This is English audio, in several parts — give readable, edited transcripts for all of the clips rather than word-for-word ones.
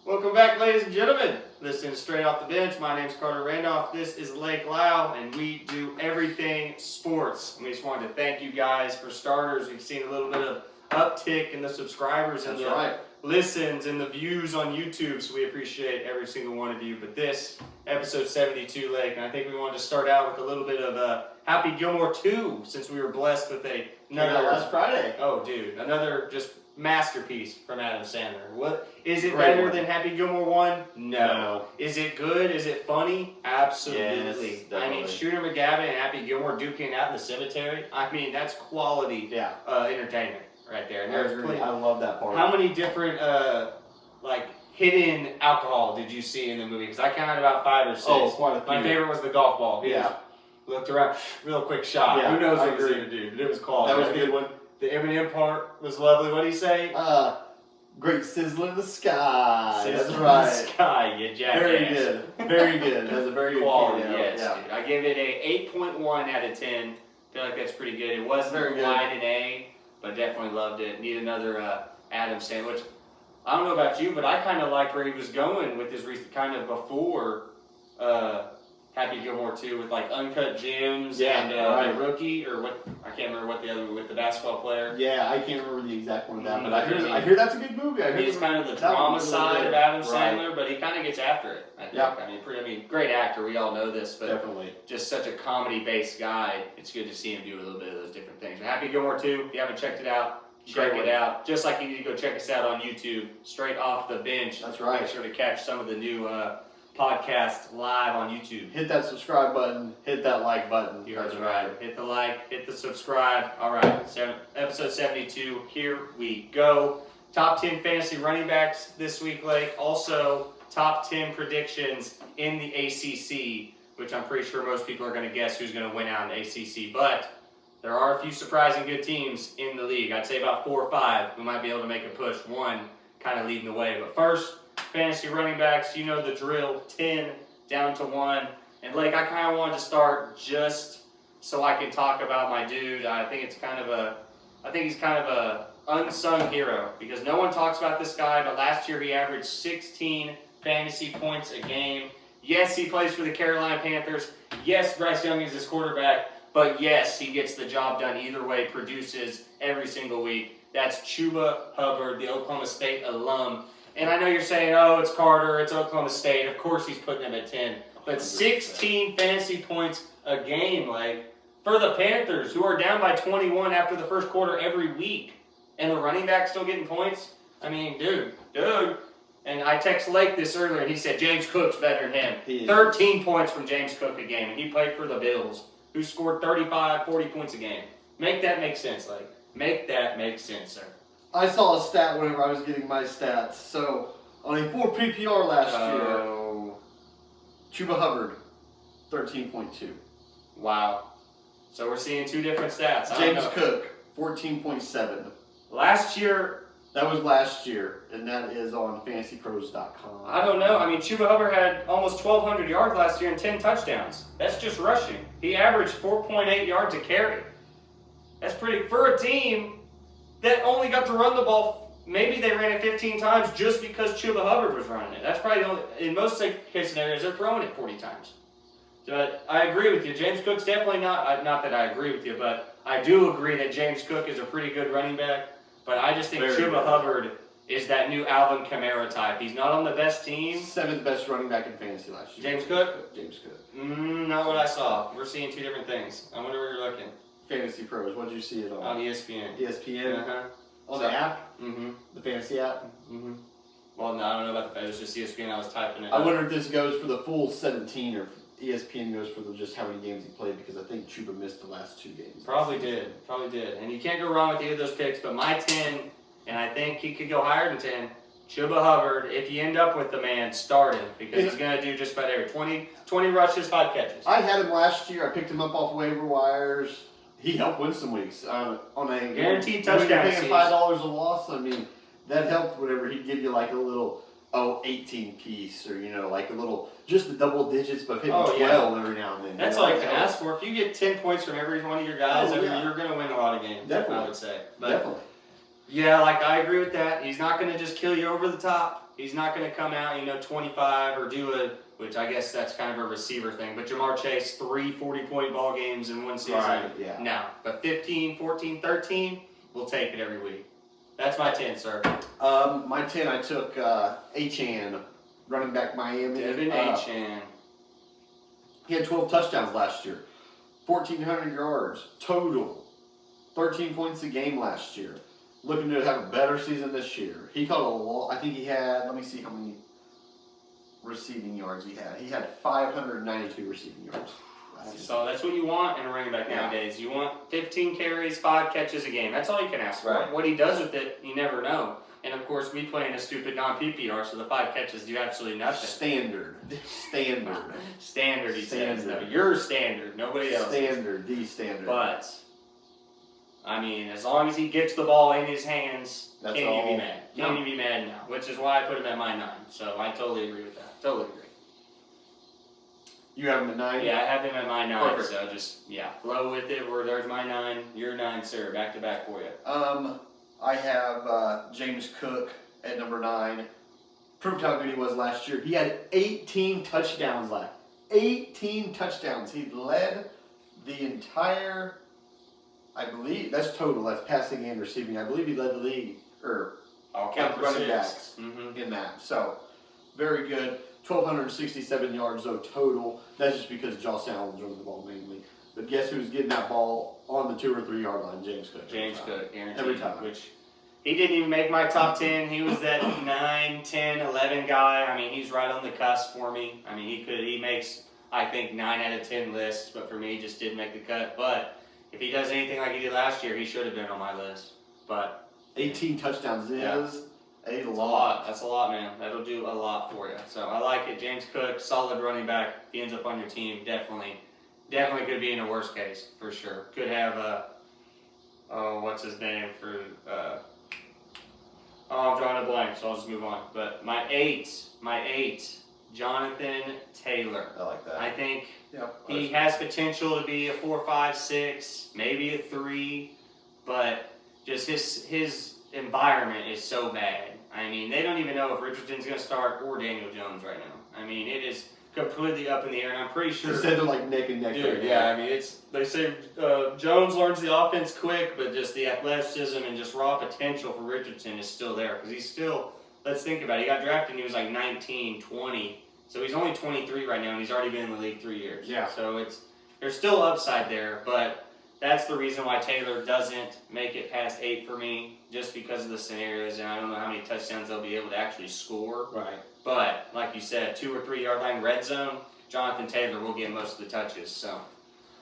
Welcome back, ladies and gentlemen. Listening straight off the bench. My name's Carter Randolph. This is Lake Lau, and we do everything sports. And we just wanted to thank you guys for starters. We've seen a little bit of uptick in the subscribers and the listens and the views on YouTube, so we appreciate every single one of you. But this, episode 72, Lake, and I think we wanted to start out with a little bit of Happy Gilmore 2, since we were blessed with another last Friday. Oh, dude, another just masterpiece from Adam Sandler. What is it better than Happy Gilmore 1? No. Is it good? Is it funny? Absolutely. Yes, I mean, Shooter McGavin and Happy Gilmore duking out in the cemetery. I mean, that's quality entertainment right there. And I love that part. How many different hidden alcohol did you see in the movie? Because I counted about 5 or 6. Oh, quite a few. My favorite was the golf ball. He looked around, real quick shot. Yeah, Who knows what it was going to do? But it was called. That was a good one. The Eminem part was lovely. What did he say? Great sizzle in the sky. Sizzle That's right. in the sky, you jackass. Very good. Very good. That's a very good quality. cameo. Yes, dude. I give it a 8.1 out of 10. I feel like that's pretty good. It wasn't quite an A, but definitely loved it. Need another Adam Sandwich. I don't know about you, but I kind of liked where he was going with his kind of before Happy Gilmore 2 with like Uncut Gems and the Rookie, or what, I can't remember what the other, with the basketball player. Yeah, I can't remember the exact one of that, but I hear that's a good movie. He's kind of the drama side of Adam Sandler, but he kind of gets after it, I think. Yep. I mean, great actor, we all know this, but definitely just such a comedy-based guy. It's good to see him do a little bit of those different things. Happy Gilmore 2, if you haven't checked it out, check it out. Just like you need to go check us out on YouTube, straight off the bench. That's right. Make sure to catch some of the new podcast live on YouTube. Hit that subscribe button, hit that like button. You heard right. Hit the like, hit the subscribe. All right, episode 72, here we go. Top 10 fantasy running backs this week, Lake. Also, top 10 predictions in the ACC, which I'm pretty sure most people are going to guess who's going to win out in the ACC. But there are a few surprising good teams in the league. I'd say about 4 or 5 who might be able to make a push. One kind of leading the way. But first, fantasy running backs, you know the drill, 10 down to 1. And Lake, I kind of wanted to start just so I can talk about my dude. I think he's kind of a unsung hero because no one talks about this guy, but last year he averaged 16 fantasy points a game. Yes, he plays for the Carolina Panthers. Yes, Bryce Young is his quarterback, but yes, he gets the job done either way, produces every single week. That's Chuba Hubbard, the Oklahoma State alum. And I know you're saying, oh, it's Carter, it's Oklahoma State. Of course he's putting them at 10. But 16 fantasy points a game, like, for the Panthers, who are down by 21 after the first quarter every week. And the running back still getting points? I mean, dude. And I texted Lake this earlier, and he said James Cook's better than him. 13 points from James Cook a game, and he played for the Bills, who scored 35, 40 points a game. Make that make sense, Lake. Make that make sense, sir. I saw a stat whenever I was getting my stats. So, on a 4 PPR last year, Chuba Hubbard, 13.2. Wow. So we're seeing 2 different stats. James Cook, 14.7. Last year... That was last year, and that is on fantasypros.com. I don't know. I mean, Chuba Hubbard had almost 1,200 yards last year and 10 touchdowns. That's just rushing. He averaged 4.8 yards a carry. That's pretty... For a team that only got to run the ball, maybe they ran it 15 times just because Chuba Hubbard was running it. That's probably the only, in most case scenarios, they're throwing it 40 times. But I agree with you. James Cook's definitely not that I agree with you, but I do agree that James Cook is a pretty good running back. But I just think Chuba Hubbard is that new Alvin Kamara type. He's not on the best team. 7th best running back in fantasy last year. James Cook? James Cook. Not what I saw. We're seeing 2 different things. I wonder where you're looking. Fantasy Pros. What did you see it on? On ESPN. ESPN? Uh-huh. On the app? Mm-hmm. The fantasy app? Mm-hmm. Well, no, I don't know about the, it was just ESPN. I was typing it. I wonder if this goes for the full 17 or ESPN goes for just how many games he played, because I think Chuba missed the last 2 games. Probably did. And you can't go wrong with either of those picks, but my 10, and I think he could go higher than 10, Chuba Hubbard, if you end up with the man, start him, because he's going to do just about every 20 rushes, 5 catches. I had him last year. I picked him up off waiver wires. He helped win some weeks on a guaranteed touchdown. When you're paying $5 a loss, I mean, that helped whenever he'd give you like a little 18 piece, or like a little, just the double digits, but hitting 12 every now and then. That's all I can ask for. If you get 10 points from every one of your guys, you're going to win a lot of games. Definitely. I would say. But definitely. Yeah, like I agree with that. He's not going to just kill you over the top. He's not going to come out, 25 or which I guess that's kind of a receiver thing. But Jamar Chase, 3 40-point ball games in one season. Right, yeah. No, but 15, 14, 13, we'll take it every week. That's my 10, sir. My 10, I took Achane, running back Miami. Devin Achane. He had 12 touchdowns last year, 1,400 yards total, 13 points a game last year. Looking to have a better season this year. He caught a lot. I think he had, let me see how many receiving yards he had. He had 592 receiving yards. So that's what you want in a running back nowadays. You want 15 carries, 5 catches a game. That's all you can ask for. Right. What he does with it, you never know. And of course, we play in a stupid non-PPR, so the 5 catches do absolutely nothing. Standard, he says. No, you're standard. Nobody else. The standard. But, I mean, as long as he gets the ball in his hands, That's can all. you be mad? Can you be mad now? Which is why I put him at my 9. So I totally agree with that. Totally agree. You have him at 9? Yeah, I have him at my 9. Perfect. So just, flow with it. There's my 9. Your 9, sir. Back to back for you. I have James Cook at number 9. Proved how good he was last year. He had 18 touchdowns last. 18 touchdowns. He led the entire, I believe, that's total. That's passing and receiving. I believe he led the league, or I'll count for running 6. backs in that. So, very good. 1,267 yards, though, total. That's just because Josh Allen's running the ball mainly. But guess who's getting that ball on the 2 or 3 yard line? James Cook. James Cook, guaranteed. Every time. Which he didn't even make my top 10. He was that 9, 10, 11 guy. I mean, he's right on the cusp for me. I mean, he makes, I think, 9 out of 10 lists, but for me, he just didn't make the cut. But if he does anything like he did last year, he should have been on my list. But 18 touchdowns is a That's a lot. lot. That's a lot, man. That'll do a lot for you. So I like it. James Cook, solid running back. If he ends up on your team, definitely could be in a worst case for sure. Could have what's his name for? I'm drawing a blank, so I'll just move on. But my eight, Jonathan Taylor. I like that. I think Yep. he has potential to be a 4, 5, 6, maybe a 3, but just his environment is so bad. I mean, they don't even know if Richardson's going to start or Daniel Jones right now. I mean, it is completely up in the air, and I'm pretty sure. They said they're like neck and neck. Dude, I mean, they say Jones learns the offense quick, but just the athleticism and just raw potential for Richardson is still there because he's still. Let's think about it. He got drafted and he was like 19, 20. So he's only 23 right now, and he's already been in the league 3 years. Yeah. So there's still upside there, but that's the reason why Taylor doesn't make it past 8 for me, just because of the scenarios, and I don't know how many touchdowns they'll be able to actually score. Right. But like you said, 2 or 3 yard line red zone, Jonathan Taylor will get most of the touches. So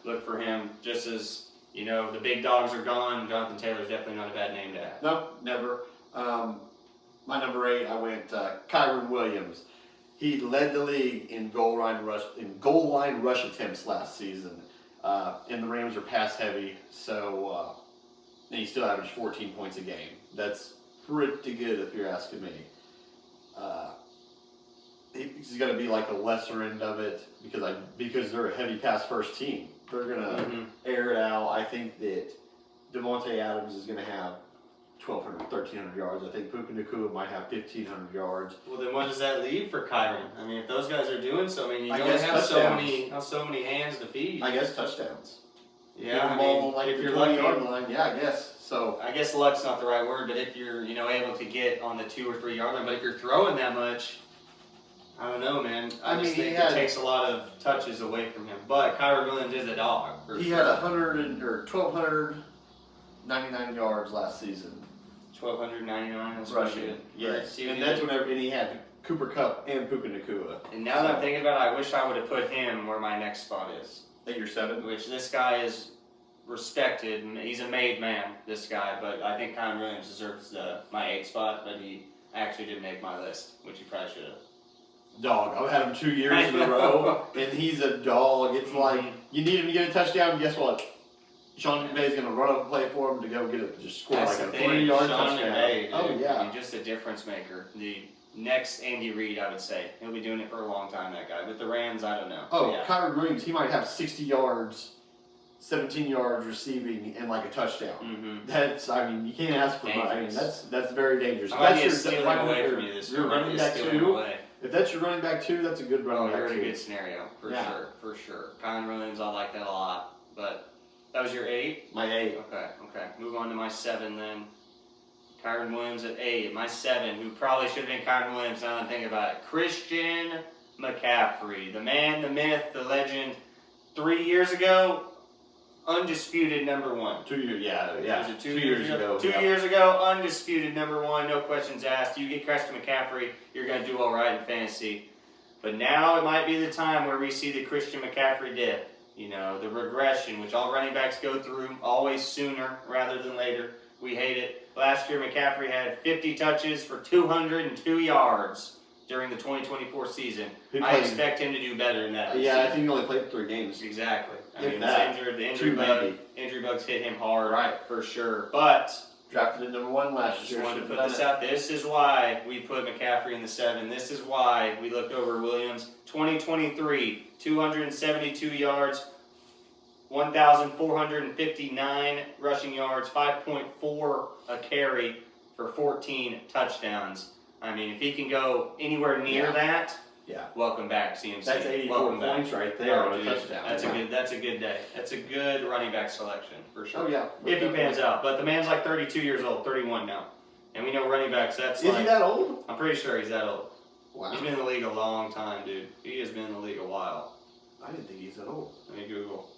look for him. Just as the big dogs are gone, Jonathan Taylor's definitely not a bad name to have. No, never. My number 8, I went Kyron Williams. He led the league in goal line rush attempts last season. And the Rams are pass heavy, so and he still averaged 14 points a game. That's pretty good if you're asking me. He's going to be like the lesser end of it because they're a heavy pass first team. They're going to air it out. I think that Devontae Adams is going to have 1,200, 1,300 yards. I think Puka Nacua might have 1,500 yards. Well, then what does that leave for Kyron? I mean, if those guys are doing so, you I only guess have touchdowns. so many hands to feed. I guess touchdowns. Yeah, I Ball mean, like if the you're 20 lucky, yard line, yeah, I guess. So I guess luck's not the right word, but if you're able to get on the 2 or 3 yard line, but if you're throwing that much, I don't know, man. I just think it takes a lot of touches away from him. But Kyron Williams is a dog. He had 1,299 yards last season. 1,299. That's Rushing. pretty good. Yes, and that's whenever he had Cooper Kupp and Puka Nacua. And now that I'm thinking about it, I wish I would have put him where my next spot is. At your 7? Which this guy is respected, and he's a made man, this guy, but I think Kyron Williams deserves my 8 spot, but he actually didn't make my list, which he probably should have. Dog. I've had him 2 years in a row, and he's a dog. It's like, you need him to get a touchdown, guess what? Sean McVay's going to run up and play for him to go just score That's like a the thing, 3-yard Sean touchdown. McVay, dude. Oh, yeah. I mean, just a difference maker. The next Andy Reid, I would say. He'll be doing it for a long time, that guy. With the Rams, I don't know. Oh, yeah. Kyron Williams, he might have 60 yards 17 yards receiving and like a touchdown. Mm-hmm. That's, I mean, you can't ask for much. I mean, that's very dangerous. I If might that's be your stealing away from you this year. your Might running be back stealing two. away. If that's your running back two, that's a good Oh, running you're back in a two. good scenario for Yeah. sure, for sure. Kyron Williams, I like that a lot. But that was your 8. My 8. Okay. Move on to my 7 then. Kyron Williams at 8. My 7, who probably should have been Kyron Williams now that I'm thinking about it. Christian McCaffrey. The man, the myth, the legend. 3 years ago, undisputed number 1. 2 years, yeah. Was it 2 years ago? 2 years ago, undisputed number 1, no questions asked. You get Christian McCaffrey, you're going to do all right in fantasy. But now it might be the time where we see the Christian McCaffrey dip. You know, the regression, which all running backs go through, always sooner rather than later. We hate it. Last year, McCaffrey had 50 touches for 202 yards during the 2024 season. I expect him to do better than that. Yeah, I think he only played 3 games. Exactly. I If mean, that. he's injured. The Two, injury bugs hit him hard, Right. for sure. But Drafted at number 1 I last just year. wanted to Should've put this done out. This is why we put McCaffrey in the 7. This is why we looked over Williams. 2023, 272 yards, 1,459 rushing yards, 5.4 a carry for 14 touchdowns. I mean, if he can go anywhere near Yeah. that, Yeah. welcome back, CMC. That's 84 welcome points back. right there Oh, on a dude, touchdown. That's a good day. That's a good running back selection for sure. Oh, yeah. If he pans out. But the man's like 32 years old, 31 now. And we know running backs, that's Is like... he that old? I'm pretty sure he's that old. Wow. He's been in the league a long time, dude. He has been in the league a while. I didn't think he's that old. Let me Google.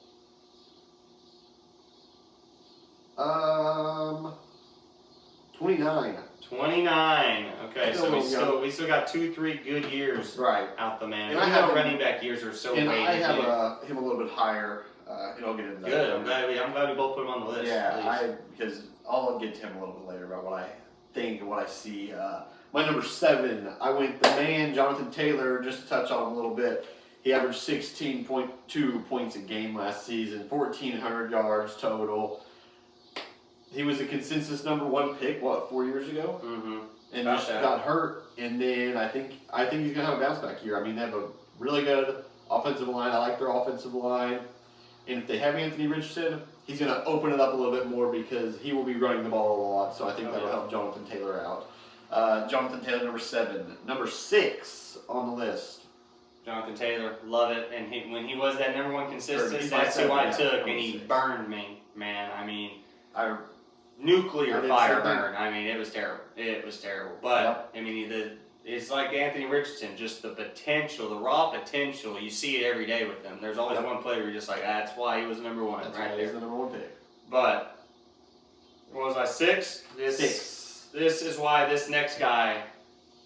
29. 29. Okay, That's so a little we still got 2-3 good years Right. out the man. And And I I have know him- running back years are so And weighted. I have dude. him a little bit higher, and I'll get into that. Good. I'm glad we both put him on the list. at least. Because I'll get to him a little bit later about what I think and what I see. My number 7, I went the man, Jonathan Taylor, just to touch on him a little bit. He averaged 16.2 points a game last season, 1,400 yards total. He was a consensus number 1 pick, 4 years ago? Mm-hmm. And About just that. got hurt. And then I think he's gonna have a bounce back year. I mean, they have a really good offensive line. I like their offensive line. And if they have Anthony Richardson, he's gonna open it up a little bit more because he will be running the ball a lot. So I think that'll help Jonathan Taylor out. Jonathan Taylor, number 7. Number 6 on the list. Jonathan Taylor, love it. And when he was that number 1 consistent, He's that's my who I seven, yeah, took, number and he 6. burned me, man. I mean, I nuclear did fire the same thing. burn. I mean, it was terrible. It was terrible. But Yep. I mean, it's like Anthony Richardson, just the potential, the raw potential. You see it every day with him. There's always Yep. one player you're just like, that's why he was number 1 that's right why there. he's the number 1 pick. But what was I 6? 6. This is why this next guy.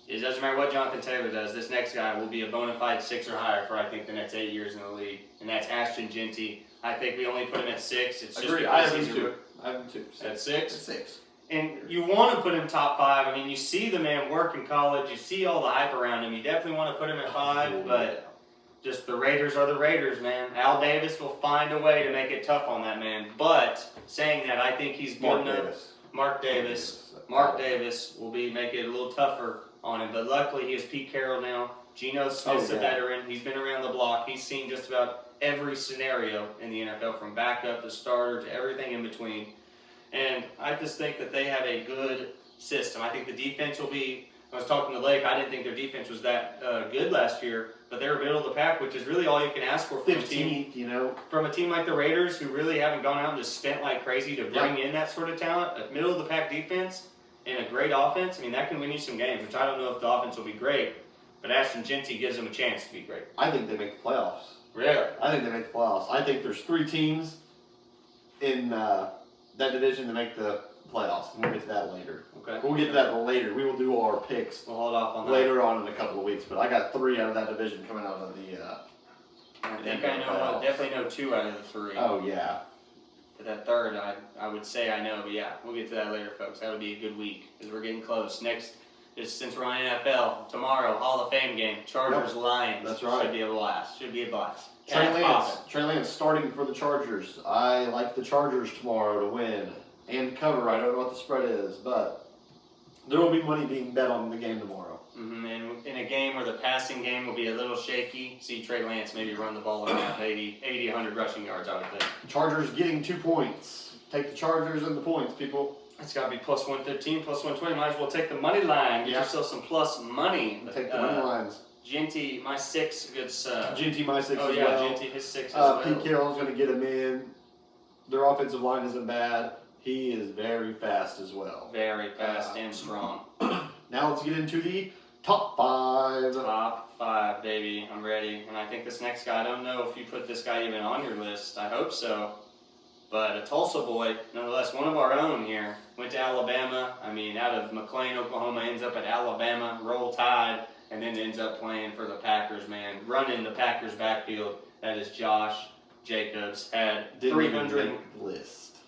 It doesn't matter what Jonathan Taylor does. This next guy will be a bona fide 6 or higher for I think the next 8 years in the league, and that's Ashton Genty. I think we only put him at 6. It's just Agreed. I because have he's him a too. I have him too. At 6. 6. And you want to put him top 5. I mean, you see the man work in college. You see all the hype around him. You definitely want to put him at 5. But just the Raiders are the Raiders, man. Al Davis will find a way to make it tough on that man. But saying that, I think he's good enough. Mark Davis will make it a little tougher on him. But luckily, he has Pete Carroll now. Geno Smith's a veteran. He's been around the block. He's seen just about every scenario in the NFL, from backup to starter to everything in between. And I just think that they have a good system. I think the defense will be. I was talking to Lake. I didn't think their defense was that good last year, but they were middle of the pack, which is really all you can ask for from a team. 15th, you know. From a team like the Raiders, who really haven't gone out and just spent like crazy to bring in that sort of talent, a middle of the pack defense and a great offense. I mean, that can win you some games. Which I don't know if the offense will be great, but Ashton Genty gives them a chance to be great. I think they make the playoffs. Really? I think they make the playoffs. I think there's 3 teams in that division that make the playoffs. We'll get to that later. Okay. We'll get to that later. We will do our picks We'll hold off on that. later on in a couple of weeks. But I got 3 out of that division coming out of the. I think I know. Definitely know 2 out of the 3. Oh yeah. But that third, I would say I know. But yeah, we'll get to that later, folks. That would be a good week because we're getting close. Next, just since we're on NFL, tomorrow Hall of Fame game, Chargers Lions. That's right. Should be a blast. Trey Lance starting for the Chargers. I like the Chargers tomorrow to win and cover. I don't know what the spread is, but there will be money being bet on the game tomorrow. And in a game where the passing game will be a little shaky. See Trey Lance maybe run the ball around 80, 100 rushing yards, I would think. Chargers getting 2 points. Take the Chargers and the points, people. It's got to be plus 115, plus 120. Might as well take the money line. Get yourself some plus money. Take the money lines. Ginty, my 6 gets. Ginty, my 6 oh, as yeah, well. Ginty, his 6 as well. Pete Carroll's going to get him in. Their offensive line isn't bad. He is very fast as well. Very fast and strong. Now let's get into the top 5. Top 5, baby. I'm ready. And I think this next guy, I don't know if you put this guy even on your list. I hope so. But a Tulsa boy, nonetheless, one of our own here. Went to Alabama. I mean, out of McLean, Oklahoma, ends up at Alabama. Roll Tide. And then ends up playing for the Packers, man. Running the Packers backfield. That is Josh Jacobs. Had 300.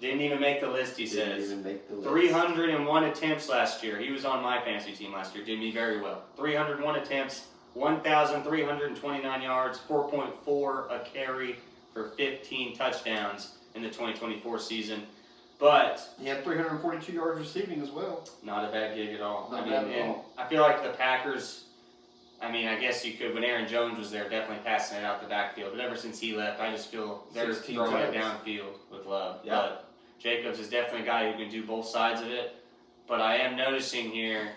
Didn't even make the list, he says. 301 attempts last year. He was on my fantasy team last year. Did me very well. 301 attempts, 1,329 yards, 4.4 a carry for 15 touchdowns in the 2024 season. But he had 342 yards receiving as well. Not a bad gig at all. Not bad at all. I feel like the Packers, I mean, I guess you could, when Aaron Jones was there, definitely passing it out the backfield. But ever since he left, I just feel they're throwing it downfield with love. Yeah. But Jacobs is definitely a guy who can do both sides of it. But I am noticing here,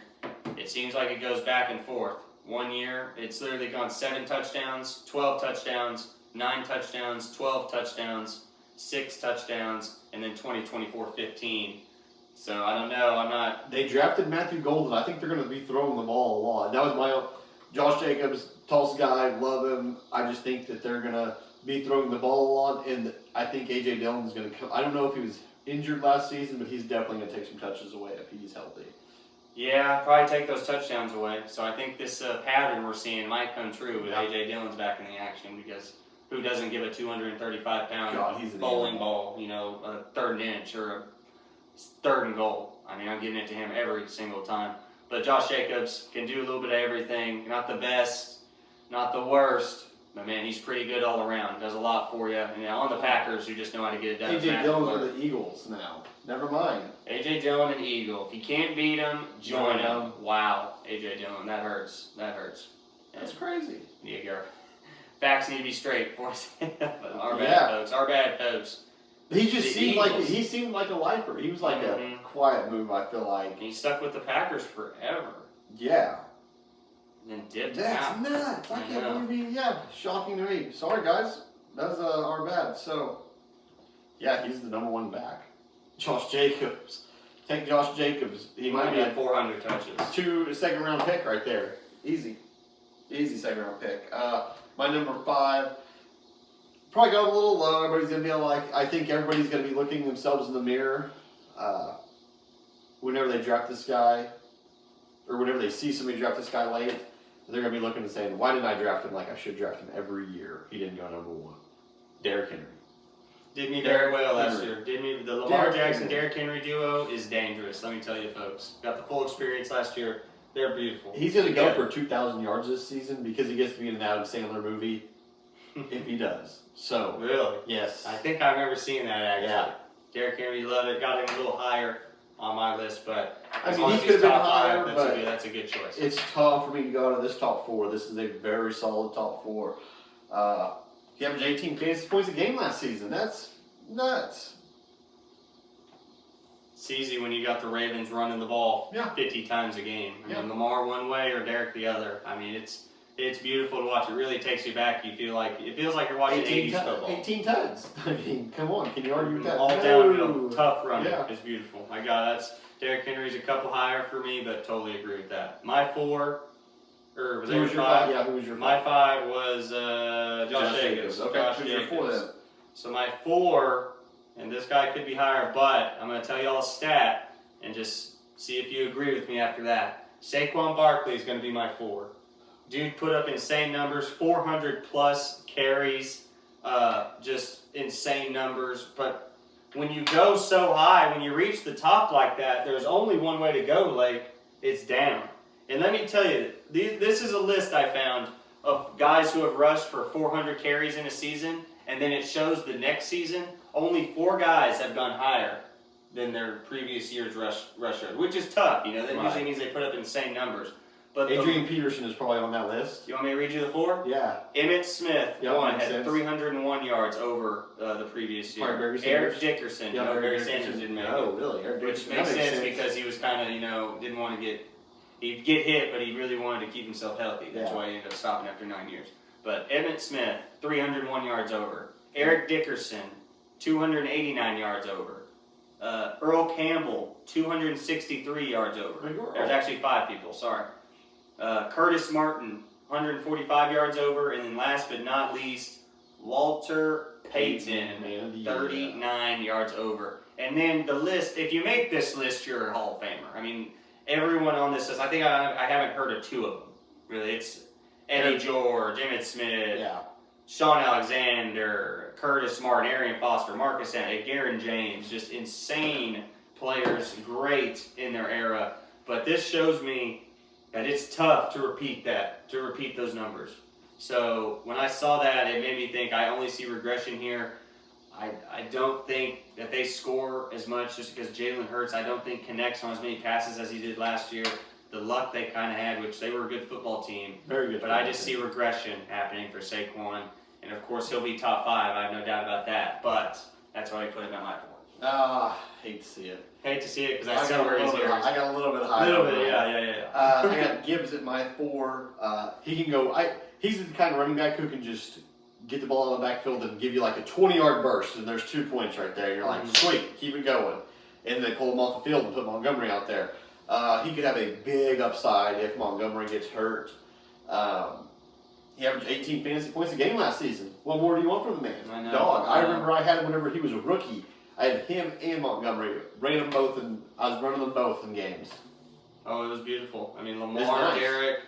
it seems like it goes back and forth. 1 year, it's literally gone 7 touchdowns, 12 touchdowns, 9 touchdowns, 12 touchdowns, 6 touchdowns, and then 2024, 15. So I don't know. I'm not. They drafted Matthew Golden. I think they're going to be throwing the ball a lot. That was my Josh Jacobs, Tulsa guy. Love him. I just think that they're going to be throwing the ball a lot, and I think A.J. Dillon's going to come. I don't know if he was injured last season, but he's definitely going to take some touches away if he's healthy. Yeah, probably take those touchdowns away. So I think this pattern we're seeing might come true with A.J. Dillon's back in the action, because who doesn't give a 235-pound bowling ball, a 3rd and inch or a 3rd and goal? I mean, I'm giving it to him every single time. But Josh Jacobs can do a little bit of everything. Not the best, not the worst, but man, he's pretty good all around. Does a lot for you. And on the Packers, who just know how to get it done. A.J. Dillon's with the Eagles now. Never mind. A.J. Dillon and Eagle. If you can't beat him, join him. Wow, A.J. Dillon, that hurts. That hurts. That's crazy. Yeah, facts need to be straight for us. Our bad folks. He just seemed like a lifer. He was like a quiet move, I feel like. He stuck with the Packers forever. Yeah. And then dipped That's out. nuts. I can't believe shocking to me. Sorry guys. That was our bad. So yeah, he's the number 1 back. Josh Jacobs. Take Josh Jacobs. He might be at 400 touches. 2 second-round pick right there. Easy second-round pick. My number 5. Probably got a little low. Everybody's going to be like, I think everybody's going to be looking themselves in the mirror whenever they draft this guy, or whenever they see somebody draft this guy late. They're going to be looking and saying, why didn't I draft him like I should draft him every year? He didn't go number 1. Derrick Henry. Did me very well last year. The Lamar Jackson, Derrick Henry duo is dangerous, let me tell you folks. Got the full experience last year. They're beautiful. He's going to go for 2,000 yards this season because he gets to be in an Adam Sandler movie if he does. So really? Yes. I think I remember seeing that actually. Yeah. Derrick Henry, love it. Got him a little higher on my list, but I mean, he could have been higher, but that's a good choice. It's tough for me to go out of this top 4. This is a very solid top 4. He averaged 18 fantasy points a game last season. That's nuts. It's easy when you got the Ravens running the ball 50 times a game. I mean, Lamar one way or Derrick the other. I mean, it's beautiful to watch. It really takes you back. It feels like you're watching 80s football. 18 tuds. I mean, come on. Can you argue with that? All downhill, tough running. It's beautiful. My God, that's Derrick Henry's a couple higher for me, but totally agree with that. My 4, or was it your 5? Yeah, who was your 5? My 5 was Josh Jacobs. Okay, Josh who's your 4 then? So my 4, and this guy could be higher, but I'm going to tell you all a stat and just see if you agree with me after that. Saquon Barkley is going to be my 4. Dude put up insane numbers, 400 plus carries, just insane numbers. But when you go so high, when you reach the top like that, there's only one way to go, Lake. It's down. And let me tell you, this is a list I found of guys who have rushed for 400 carries in a season, and then it shows the next season, only 4 guys have gone higher than their previous year's rush rate, which is tough. That usually means they put up insane numbers. But Adrian Peterson is probably on that list. You want me to read you the 4? Yeah. Emmitt Smith Yep, had makes sense. 301 yards over the previous year. Probably Barry Eric Sanders. Dickerson. Yeah, Barry Sanders didn't make it. Oh, really? Eric Which Dickerson. makes That sense because he was kind of, didn't want to he'd get hit, but he really wanted to keep himself healthy. That's why he ended up stopping after 9 years. But Emmitt Smith, 301 yards over. Eric Dickerson, 289 yards over. Earl Campbell, 263 yards over. There's actually 5 people, sorry. Curtis Martin, 145 yards over. And then last but not least, Walter Payton, 39 yards over. And then the list, if you make this list, you're a Hall of Famer. I mean, everyone on this list, I think I haven't heard of 2 of them. Really, it's Eddie George, Emmitt Smith, Sean Alexander, Curtis Martin, Arian Foster, Marcus Ant, Garen James, just insane players, great in their era. But this shows me that it's tough to repeat those numbers. So when I saw that, it made me think I only see regression here. I don't think that they score as much just because Jalen Hurts, I don't think, connects on as many passes as he did last year. The luck they kind of had, which they were a good football team. Very good. But I just see regression happening for Saquon. And of course, he'll be top 5. I have no doubt about that. But that's why I put him at my 4. Hate to see it. Hate to see it because I see where he's here. I got a little bit high. A little bit, yeah. I got Gibbs at my 4. He can go. He's the kind of running back who can just get the ball in the backfield and give you like a 20-yard burst, and there's 2 points right there. You're like, sweet, keep it going. And they pull him off the field and put Montgomery out there. He could have a big upside if Montgomery gets hurt. He averaged 18 fantasy points a game last season. What more do you want from the man? I know. Dog. I remember I had him whenever he was a rookie. I had him and Montgomery. Ran them both, and I was running them both in games. Oh, it was beautiful. I mean, It's Lamar, nice. Derek,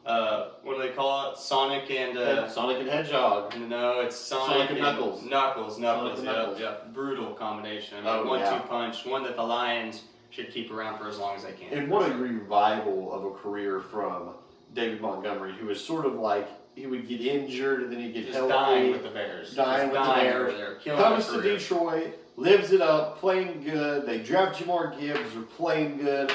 what do they call it? Sonic and... Sonic and Hedgehog. No, it's Sonic and Knuckles. Knuckles, Sonic and yep, Knuckles. yep. Brutal combination. I mean, 1-2 punch. One that the Lions should keep around for as long as they can. And what a revival of a career from David Montgomery, who was sort of like, he would get injured and then he'd get Just healthy. dying with the Bears. Dying with the Bears. Over there. Killing Comes their to career. Detroit, lives it up, playing good. They draft Jamar Gibbs, they're playing good.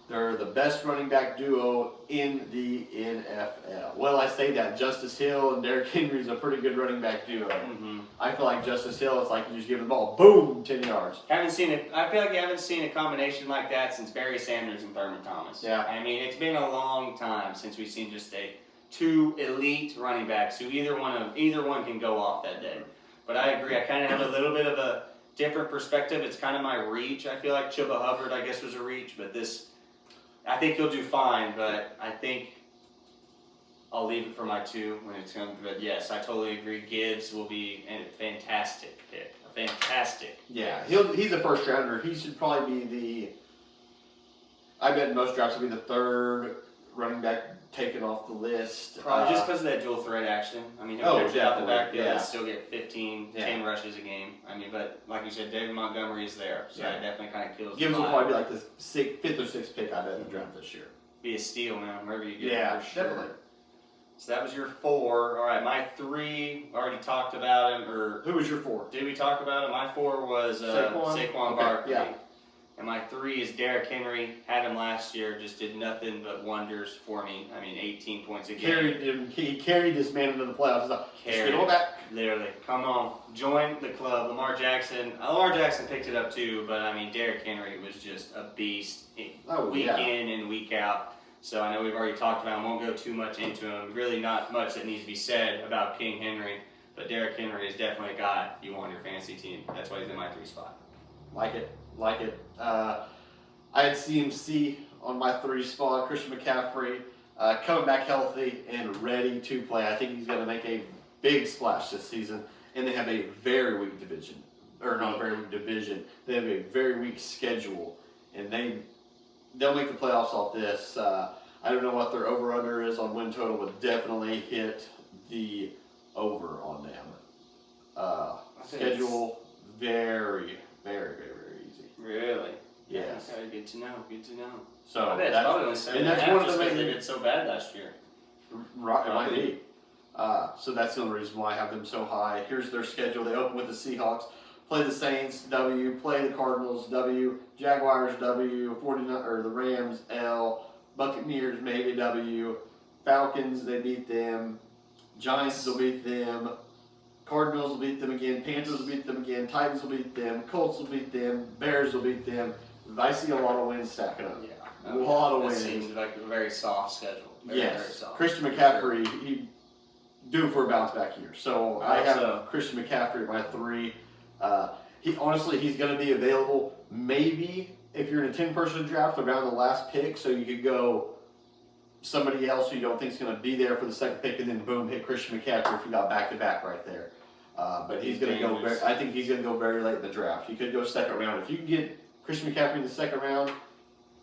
They're the best running back duo in the NFL. Well, I say that. Justice Hill and Derrick Henry is a pretty good running back duo. Mm-hmm. I feel like Justice Hill, it's like you just give him the ball, boom, 10 yards. I feel like you haven't seen a combination like that since Barry Sanders and Thurman Thomas. Yeah. I mean, it's been a long time since we've seen just 2 elite running backs who either one can go off that day. But I agree. I kind of have a little bit of a different perspective. It's kind of my reach. I feel like Chuba Hubbard, I guess, was a reach, but I think he'll do fine. But I think I'll leave it for my 2 when it's come. But yes, I totally agree. Gibbs will be a fantastic pick. A fantastic. Yeah, he's a first rounder. He should probably be I bet in most drafts he'll be the 3rd running back taken off the list. Probably just because of that dual threat action. I mean, he'll catch it out the backfield and still get 10 rushes a game. I mean, but like you said, David Montgomery is there, so that definitely kind of kills. Gibbs will probably be like the 5th or 6th pick I bet in the draft this year. Be a steal, man. Wherever you get Yeah, him, for sure. definitely. So that was your 4. All right, my 3 already talked about him. Or who was your 4? Did we talk about him? My 4 was Saquon Barkley. Yeah. And my 3 is Derrick Henry. Had him last year, just did nothing but wonders for me. I mean, 18 points a game. He carried this man into the playoffs. Carried Just back. Literally. Come on. Join the club. Lamar Jackson picked it up too, but I mean, Derrick Henry was just a beast week in and week out. So I know we've already talked about him. Won't go too much into him. Really not much that needs to be said about King Henry. But Derrick Henry is definitely a guy you want on your fantasy team. That's why he's in my 3 spot. Like it. I had CMC on my 3 spot. Christian McCaffrey coming back healthy and ready to play. I think he's going to make a big splash this season. And they have a very weak division. Or not a very weak division. They have a very weak schedule. And they'll make the playoffs off this. I don't know what their over-under is on win total, but definitely hit the over on them. Schedule very, very, very, very easy. Really? Yes. Okay, good to know. So I bet it's probably only 7 that's and a half one of just the because main- they did so bad last year. Right, it might be. So that's the only reason why I have them so high. Here's their schedule. They open with the Seahawks, play the Saints, W, play the Cardinals, W, Jaguars, W, 49 or the Rams, L, Buccaneers maybe W. Falcons, they beat them. Giants will beat them. Cardinals will beat them again. Panthers will beat them again. Titans will beat them. Colts will beat them. Bears will beat them. I see a lot of wins stacking up. Yeah. A lot of That wins. seems like a very soft schedule. Very, Yes. very soft. Christian McCaffrey, he due for a bounce back year. So I have Also- Christian McCaffrey at my 3. He's going to be available maybe if you're in a 10-person draft around the last pick. So you could go somebody else who you don't think is going to be there for the second pick, and then boom, hit Christian McCaffrey if you got back to back right there. But he's going to go. I think he's going to go very late in the draft. You could go second round if you can get Christian McCaffrey in the second round.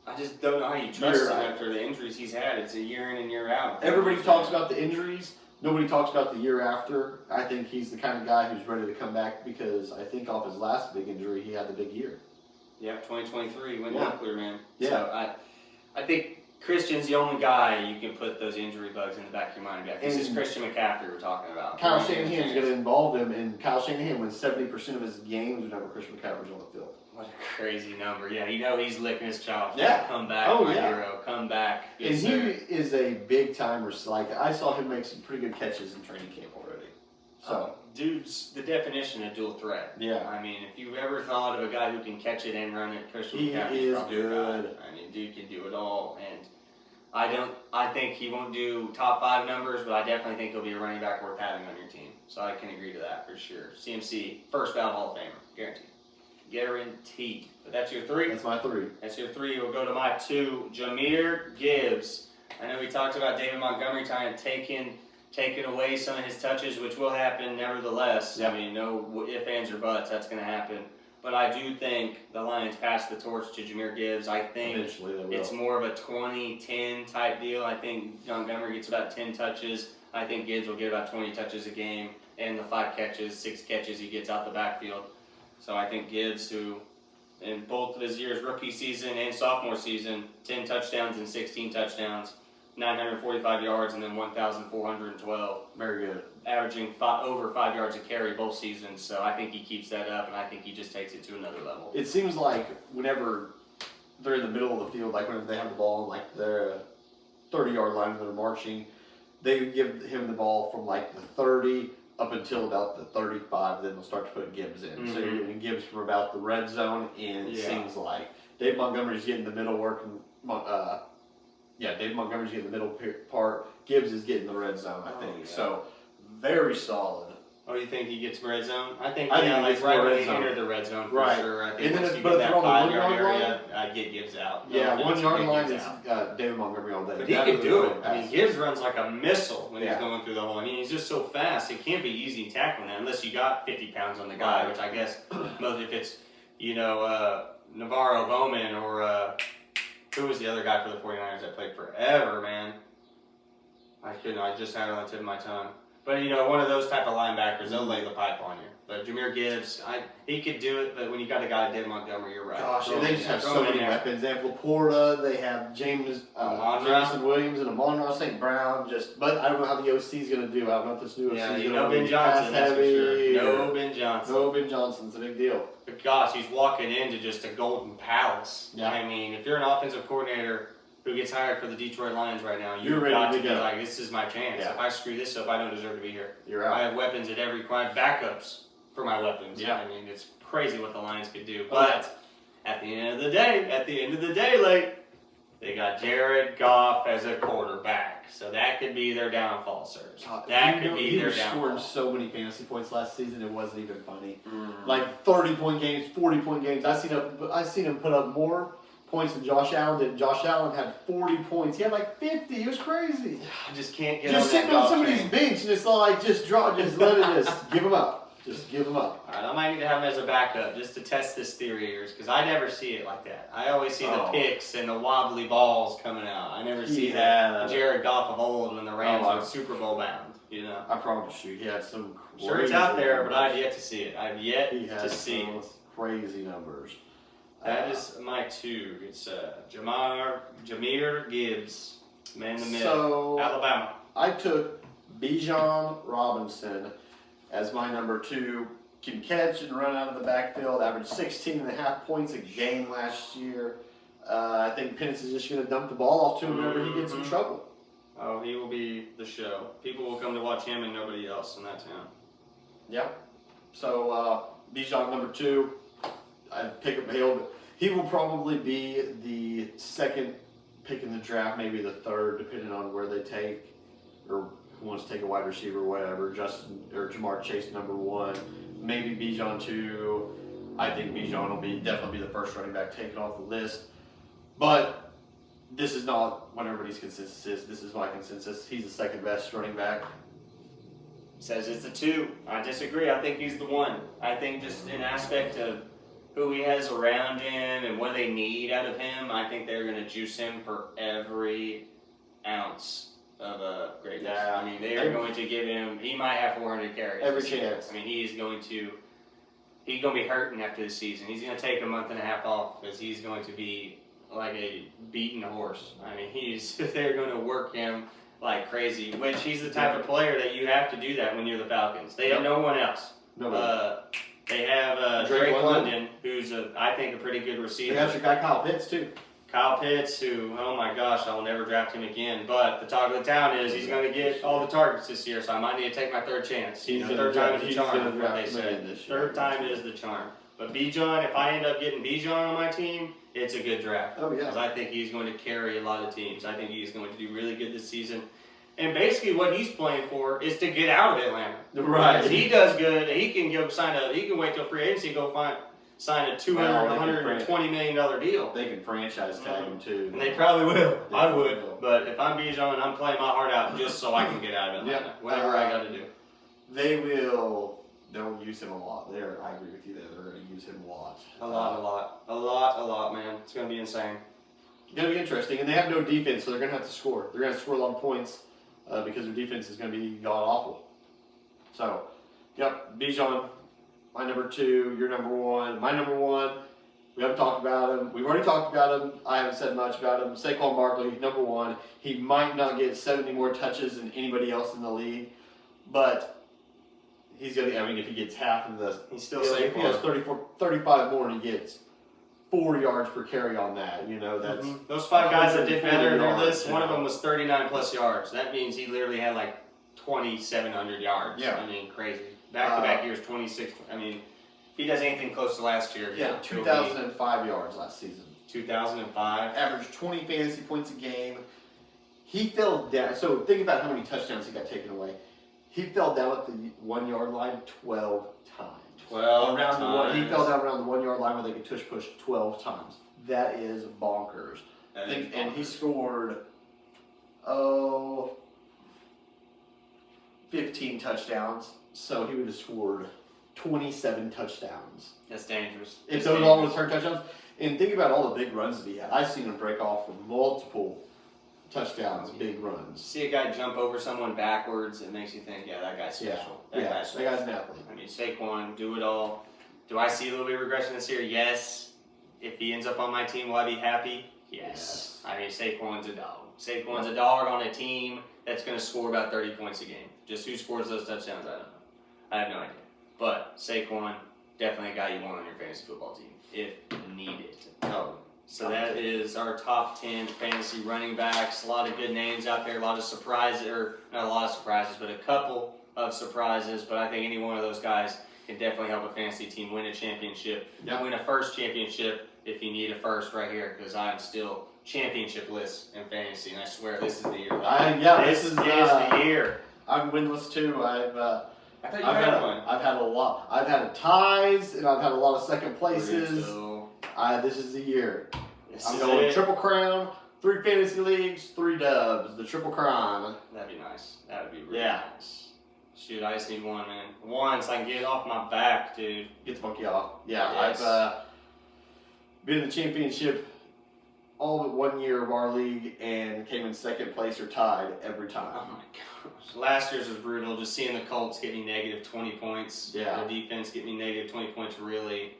I just don't know how you trust You're him right. after the injuries he's had. It's a year in and year out. Everybody talks about the injuries. Nobody talks about the year after. I think he's the kind of guy who's ready to come back because I think off his last big injury, he had the big year. Yeah, 2023 went Yeah. nuclear, man. Yeah. So I think Christian's the only guy you can put those injury bugs in the back of your mind. This is And Christian McCaffrey we're talking about. Kyle Shanahan's going to involve him, and Kyle Shanahan wins 70% of his games whenever Christian McCaffrey's on the field. What a crazy number. Yeah, you know he's licking his chops. Yeah. Come back, Oh, my yeah. hero. Come back. And Yes, he sir. is a big timer. Like I saw him make some pretty good catches in training camp already. So Dude's the definition of dual threat. yeah, I mean, if you've ever thought of a guy who can catch it and run it, Christian He McCaffrey's is probably your guy. good. I mean, dude can do it all, and I think he won't do top 5 numbers, but I definitely think he'll be a running back worth having on your team. So I can agree to that for sure. CMC, first ballot Hall of Famer, guaranteed, guaranteed. But that's your 3. that's my 3. That's your 3. We'll go to my 2, Jahmyr Gibbs. I know we talked about David Montgomery taking away some of his touches, which will happen nevertheless. Yep. I mean, no ifs, ands, or buts, that's going to happen. But I do think the Lions pass the torch to Jahmyr Gibbs. I think Eventually they will. it's more of a 20-10 type deal. I think Montgomery gets about 10 touches. I think Gibbs will get about 20 touches a game, and the 5 catches, 6 catches he gets out the backfield. So I think Gibbs, who in both of his years, rookie season and sophomore season, 10 touchdowns and 16 touchdowns, 945 yards, and then 1,412, Very good. averaging over 5 yards a carry both seasons. So I think he keeps that up, and I think he just takes it to another level. It seems like whenever they're in the middle of the field, like whenever they have the ball on like their 30-yard line and they're marching, they give him the ball from like the 30 up until about the 35, then they'll start to put Gibbs in. So you're getting Gibbs from about the red zone, and it seems like Dave Montgomery's getting the middle working. Dave Montgomery's getting the middle part. Gibbs is getting the red zone, I think. So very solid. Oh, you think he gets red zone? I think I think yeah, he like gets right more when red they zone. enter the red zone for Right. sure. I think And then once it's- you but get if that they're on the 5-yard 1-yard area, I'd get Gibbs out. Yeah, No 1 offense, yard get line Gibbs is out. David Montgomery all day. But he That can is do a it. I mean, pass. Gibbs runs like a missile when Yeah. he's going through the hole. I mean, he's just so fast. It can't be easy tackling that unless you got 50 pounds on the guy, Right. which I guess if it's, Navarro Bowman or who was the other guy for the 49ers that played forever, man? I just had it on the tip of my tongue. But, one of those type of linebackers, they'll lay the pipe on you. But Jahmyr Gibbs, he could do it, but when you got a guy like David Montgomery, you're right. Gosh, Throw and him they in just there. have Throw so him in many there. weapons. They have Laporta, they have Jameson Williams, and Amon-Ra St. Brown. But I don't know how the OC is going to do. I don't know if this new OC Yeah, is you going know to Ben be Johnson, that's for sure. pass-heavy. No Ben Johnson. No Ben Johnson's a big deal. But gosh, he's walking into just a golden palace. Yeah. I mean, if you're an offensive coordinator who gets hired for the Detroit Lions right now, You're you've ready got to to be go. like, this is my chance. Yeah. If I screw this up, I don't deserve to be here. You're I out. have weapons at every I have backups for my weapons. Yeah. I mean, it's crazy what the Lions could do. Oh, But at the end of the day, like, they got Jared Goff as a quarterback. So that could be their downfall, sirs. That could be he their was scoring downfall. so many fantasy points last season, it wasn't even funny. Mm. Like 30-point games, 40-point games. I seen him put up more points than Josh Allen did. Josh Allen had 40 points. He had like 50. It was crazy. I just can't get Just on sitting that on Goff somebody's train. bench and it's like just let it just give him up. Just give him up. All right, I might need to have him as a backup just to test this theory of yours because I never see it like that. I always see the Oh. picks and the wobbly balls coming out. I never see Yeah. the Jared Goff of old when the Rams Oh, were Super Bowl bound. I promise you, he had some crazy Sure, it's out there, but I've numbers. yet to see it. I've yet He had to see some it. crazy numbers. That is my 2. It's Jahmyr Gibbs, man in the middle, So Alabama. I took Bijan Robinson as my number 2. Can catch and run out of the backfield. Averaged 16.5 points a game last year. I think Penix is just going to dump the ball off to him whenever he gets in trouble. Oh, he will be the show. People will come to watch him and nobody else in that town. Yep. So Bijan number 2, I'd pick up Hale. He will probably be the second pick in the draft, maybe the third, depending on where they take or who wants to take a wide receiver or whatever. Justin or Jamar Chase number 1, maybe Bijan 2. I think Bijan will definitely be the first running back taken off the list. But this is not what everybody's consensus is. This is my consensus. He's the second best running back. Says it's a 2. I disagree. I think he's the 1. I think just an aspect of who he has around him and what they need out of him, I think they're going to juice him for every ounce of greatness. Yeah. I mean, they are going to give him, he might have 400 carries. Every chance. I mean, he's going to be hurting after the season. He's going to take a month and a half off because he's going to be like a beaten horse. I mean, they're going to work him like crazy, which he's the type of player that you have to do that when you're the Falcons. They have no one else. They have Drake London, who's I think a pretty good receiver. They got your guy Kyle Pitts too. Kyle Pitts, who, oh my gosh, I will never draft him again. But the talk of the town is he's going to get all the targets this year, so I might need to take my third chance. Third time is the charm, what they say. Third time is the charm. But Bijan, if I end up getting Bijan on my team, it's a good draft. Oh, yeah. Because I think he's going to carry a lot of teams. I think he's going to do really good this season. And basically what he's playing for is to get out of Atlanta. Right. If he does good, he can wait till free agency and go sign a $120 million deal. They can franchise tag him too. And they probably will. They I would. will. But if I'm Bijan, I'm playing my heart out just so I can get out of Atlanta. Yeah. Whatever I got to do. They'll use him a lot. I agree with you there. They're going to use him a lot. A lot, man. It's going to be insane. It's going to be interesting. And they have no defense, so they're going to have to score. They're going to score a lot of points because their defense is going to be god-awful. So, yep, Bijan, my number 2, your number 1. My number 1, we haven't talked about him. We've already talked about him. I haven't said much about him. Saquon Barkley, number 1. He might not get 70 more touches than anybody else in the league, but he's going to, if he gets half of the, He's still if he has Saquon. 35 more and he gets 4 yards per carry on that, that's... Those 5 guys that did better in their 140 list, one of them was 39 plus yards. That means he literally had like 2,700 yards. Yeah. I mean, crazy. Back-to-back years, 26. I mean, if he does anything close to last year, Yeah, 2,005 yards last season. 2005. Averaged 20 fantasy points a game. He fell down. So think about how many touchdowns he got taken away. He fell down at the 1 yard line 12 times. 12 He times. fell down around the 1 yard line where they could tush push 12 times. That is bonkers. And he scored 15 touchdowns. So he would have scored 27 touchdowns. That's dangerous. If those all return touchdowns. And think about all the big runs that he had. I've seen him break off for multiple touchdowns, big runs. See a guy jump over someone backwards, it makes you think, yeah, that guy's special. That guy's an athlete. I mean, Saquon, do it all. Do I see a little bit of regression this year? Yes. If he ends up on my team, will I be happy? Yes. I mean, Saquon's a dog. Saquon's a dog on a team that's going to score about 30 points a game. Just who scores those touchdowns, I don't know. I have no idea. But Saquon, definitely a guy you want on your fantasy football team, if needed. So that is our top 10 fantasy running backs. A lot of good names out there, a lot of surprises, or not a lot of surprises, but a couple of surprises. But I think any one of those guys can definitely help a fantasy team win a championship. Yep. Win a first championship if you need a first right here, because I'm still championship-less in fantasy, and I swear this is the year. This is the year. I'm winless too. I thought you had one. I've had a lot. I've had ties, and I've had a lot of second places. This is the year. I'm going Triple Crown, 3 fantasy leagues, 3 dubs. The Triple Crown. That'd be nice. That would be really nice. Shoot, I just need one, man. One, so I can get it off my back, dude. Get the monkey off. Yeah, Yes. I've been in the championship all but 1 year of our league and came in second place or tied every time. Oh my gosh. Last year's was brutal. Just seeing the Colts get me negative 20 points. Yeah. Their defense get me negative 20 points really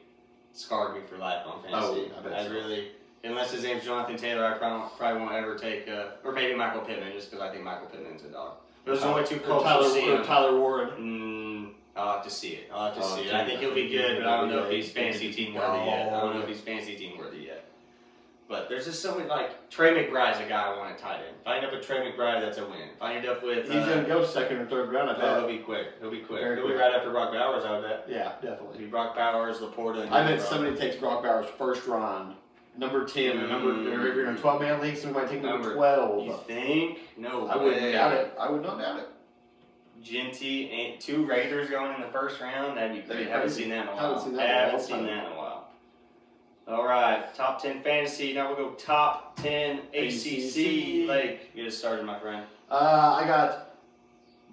scarred me for life on fantasy. I bet so. Really, unless his name's Jonathan Taylor, I probably won't ever take, or maybe Michael Pittman, just because I think Michael Pittman's a dog. Those are only 2 Colts you'll see him. Tyler Warren. I'll have to see it. I think he'll be good, but I don't know if he's fantasy team worthy yet. But there's just so many, like, Trey McBride's a guy I want at tight end. If I end up with Trey McBride, that's a win. If I end up with... He's going to go second or third round, I bet. he'll be quick. He'll be quick. Very He'll be quick. right after Brock Bowers, I would bet. Yeah, definitely. It'll be Brock Bowers, Laporta, and I bet Brock. somebody takes Brock Bowers first round, number 10, or if you're in a 12-man league, somebody might take number 12. You think? No I wouldn't doubt it. I would not doubt it. Genty and 2 Raiders going in the first round. That'd be That'd be great. Haven't crazy. seen that in a while. Haven't seen that in a long Haven't seen time. that in a while. All right, top 10 fantasy. Now we'll go top 10 ACC. Like, get us started, my friend. I got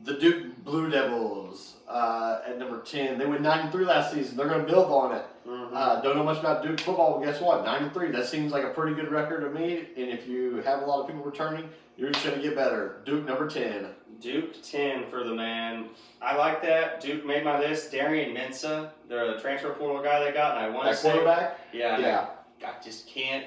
the Duke Blue Devils at number 10. They went 9-3 last season. They're going to build on it. Don't know much about Duke football, but guess what? 9-3. That seems like a pretty good record to me. And if you have a lot of people returning, you're just going to get better. Duke number 10. Duke 10 for the man. I like that. Duke made my list. Darian Mensah, the transfer portal guy they got, and I want to That say, quarterback? yeah, I just can't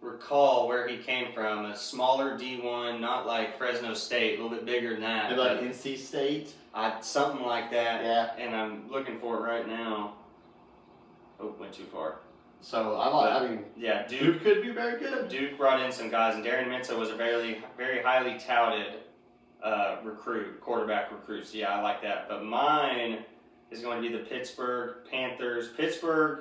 recall where he came from. A smaller D1, not like Fresno State, a little bit bigger than that. Maybe like NC State? Something like that. Yeah. And I'm looking for it right now. Oh, went too far. So, Yeah, Duke could be very good. Duke brought in some guys, and Darian Mensah was a very, very highly touted quarterback recruit. So yeah, I like that. But mine is going to be the Pittsburgh Panthers. Pittsburgh,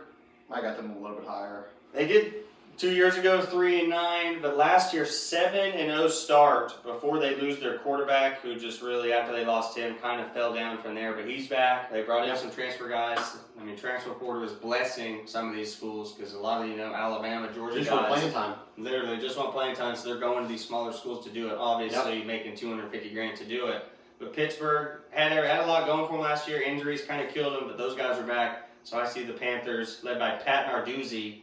I got them a little bit higher. they did 2 years ago 3-9, but last year 7-0 start before they lose their quarterback, who just really after they lost him kind of fell down from there. But he's back. They brought in some transfer guys. I mean, transfer portal is blessing some of these schools because a lot of Alabama, Georgia Just for guys playing time. literally just want playing time, so they're going to these smaller schools to do it. Obviously, making $250,000 to do it. But Pittsburgh had a lot going for them last year. Injuries kind of killed them, but those guys are back. So I see the Panthers, led by Pat Narduzzi,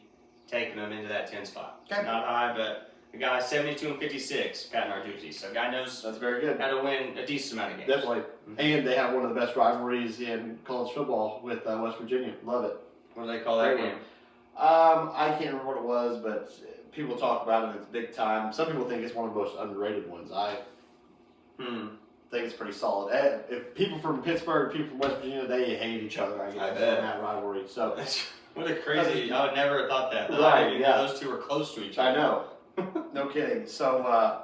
taking them into that 10 spot. Okay. Not high, but the guy 72-56, Pat Narduzzi. So guy knows That's very good. how to win a decent amount of games. Definitely. And they have one of the best rivalries in college football with West Virginia. Love it. What do they call that Great game? I can't remember what it was, but people talk about it. It's big time. Some people think it's one of the most underrated ones. I think it's pretty solid. If people from Pittsburgh, people from West Virginia, they hate each other. I guess I in bet. that rivalry. So What a crazy! I would never have thought that. Right, I didn't even yeah. know those two were close to each I other. know. No kidding. So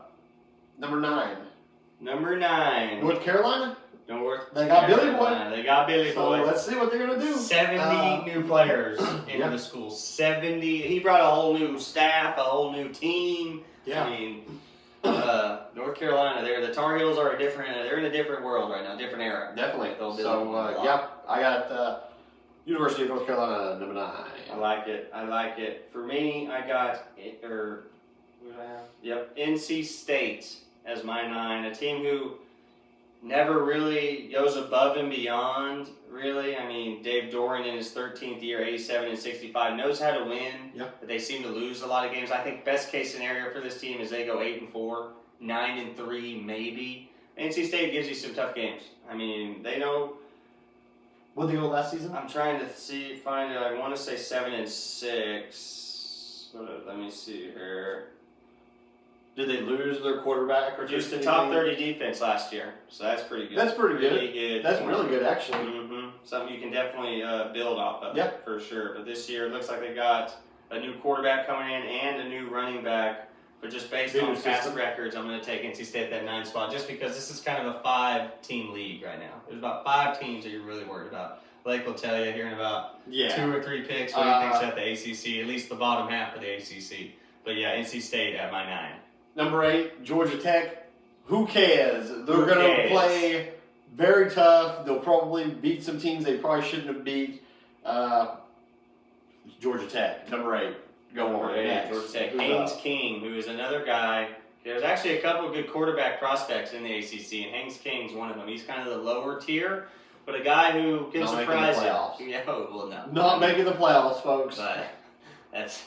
number 9, Number 9. North Carolina. North They got Billy Boy. Carolina. They got Billy So Boy. let's see what they're gonna do. 70 new players into yeah. the school. 70. He brought a whole new staff, a whole new team. Yeah. I mean, North Carolina, the Tar Heels are they're in a different world right now, different era. Definitely. They'll build So, a lot. yep, I got University of North Carolina, number 9. I like it. I like it. For me, I got what did I have? Yep, NC State as my 9. A team who never really goes above and beyond. Really, I mean, Dave Doran in his 13th year, 87-65, knows how to win. Yep. But they seem to lose a lot of games. I think best case scenario for this team is they go 8-4, 9-3 maybe. NC State gives you some tough games. I mean, they know. What did they go last season? I'm trying to find it. I want to say 7-6. Let me see here. Did they lose their quarterback? Or Produced a just top anything? 30 defense last year, so that's pretty good. That's pretty good. Really good. That's really good, actually. Something you can definitely build off of. Yep. For sure. But this year, it looks like they got a new quarterback coming in and a new running back. But just based New on past system. records, I'm going to take NC State at that 9 spot, just because this is kind of a 5-team league right now. There's about 5 teams that you're really worried about. Blake will tell you here in about 2 or 3 picks what he thinks at the ACC, at least the bottom half of the ACC. But yeah, NC State at my 9. Number 8, Georgia Tech. Who cares? They're Who going to cares? play very tough. They'll probably beat some teams they probably shouldn't have beat. Georgia Tech, number 8. Go on. Next. Georgia Tech. Who's Haynes up? King, who is another guy. There's actually a couple of good quarterback prospects in the ACC, and Haynes King's one of them. He's kind of the lower tier, but a guy who can Not making surprise the playoffs. you. Yeah, well, no. Not making the playoffs, folks. But that's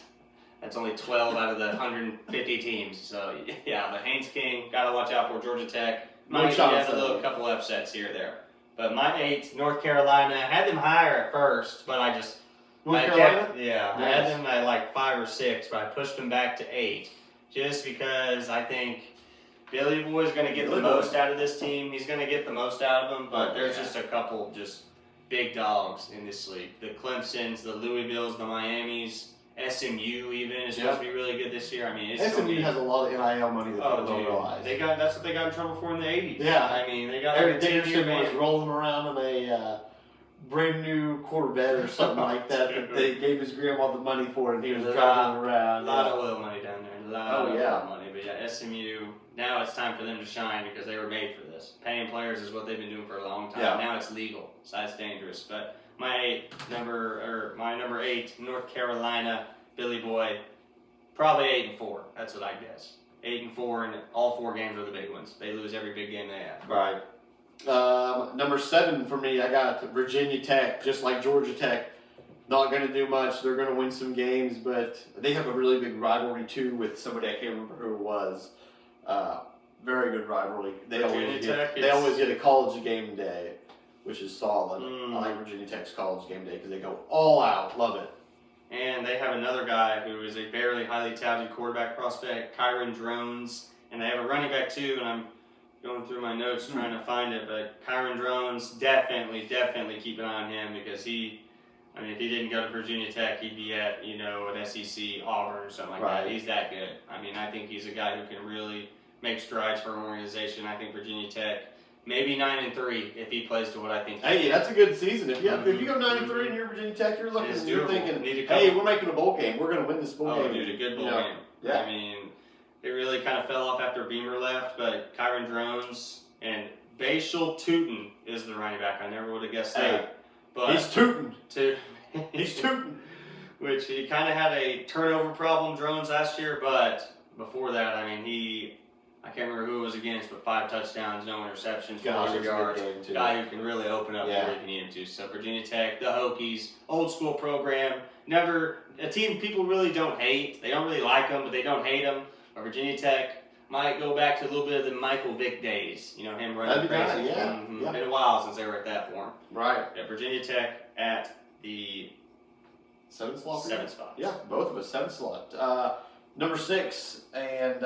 only 12 out of the 150 teams. So, yeah, but Haynes King, got to watch out for Georgia Tech. No Might chance have a of it. couple upsets here or there. But my 8, North Carolina, had them higher at first, but I just... North I Carolina? kept- yeah, I had them at like 5 or 6, but I pushed them back to 8, just because I think Billy Boy's going to get the Billy Boy. most out of this team. He's going to get the most out of them, but Oh, there's yeah. just a couple just big dogs in this league. The Clemsons, the Louisvilles, the Miamis, SMU even is supposed to be really good this year. I mean, it's SMU has a lot of NIL money that people don't realize. That's what they got in trouble for in the 80s. Yeah. I mean, they got Eric like a 10-year Dickerson was ban. rolling around in a brand new Corvette or something like that they gave his grandma the money for, and he was driving around. A lot of oil money down there. A lot of oil money. But yeah, SMU, now it's time for them to shine because they were made for this. Paying players is what they've been doing for a long time. Yeah. Now it's legal, so that's dangerous. But my number 8, North Carolina, Billy Boy, probably 8-4. That's what I guess. 8-4, and all 4 games are the big ones. They lose every big game they have. Right. Number 7 for me, I got Virginia Tech, just like Georgia Tech. Not going to do much. They're going to win some games, but they have a really big rivalry too with somebody I can't remember who it was. Very good rivalry. They always get a college game day, which is solid. I like Virginia Tech's college game day because they go all out. Love it. And they have another guy who is a very highly touted quarterback prospect, Kyron Drones, and they have a running back too. And I'm going through my notes trying to find it, but Kyron Drones, definitely keep an eye on him because if he didn't go to Virginia Tech, he'd be at, an SEC, Auburn or something like that. He's that good. I mean, I think he's a guy who can really make strides for an organization. I think Virginia Tech, maybe 9-3 if he plays to what I think. Hey, that's a good season. If you go 9-3 and you're Virginia Tech, you're thinking, hey, we're making a bowl game. We're going to win this bowl game. Oh, dude, a good bowl game. Yeah. I mean, it really kind of fell off after Beamer left, but Kyron Drones and Bashal Tootin is the running back. I never would have guessed that. But he's tootin'. He's tootin'. Which he kind of had a turnover problem, Drones, last year, but before that, I can't remember who it was against, but 5 touchdowns, no interceptions, 400 yards. Guy who can really open up for you if you need him to. So Virginia Tech, the Hokies, old school program, never a team people really don't hate. They don't really like them, but they don't hate them. But Virginia Tech might go back to a little bit of the Michael Vick days. Him running crazy. Been a while since they were at that form. Right. Yeah, Virginia Tech at the 7th slot. 7th spot. Yeah, both of us 7th slot. Number 6, and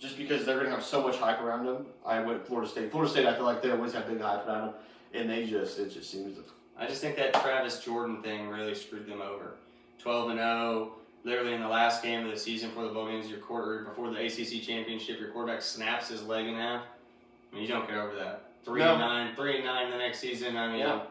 just because they're going to have so much hype around them, I went Florida State. Florida State, I feel like they always have big hype around them, and it just seems to. I just think that Travis Jordan thing really screwed them over. 12-0. Literally in the last game of the season for the bowl games, before the ACC championship, your quarterback snaps his leg in half. I mean, you don't get over that. 3-9 the next season. Pat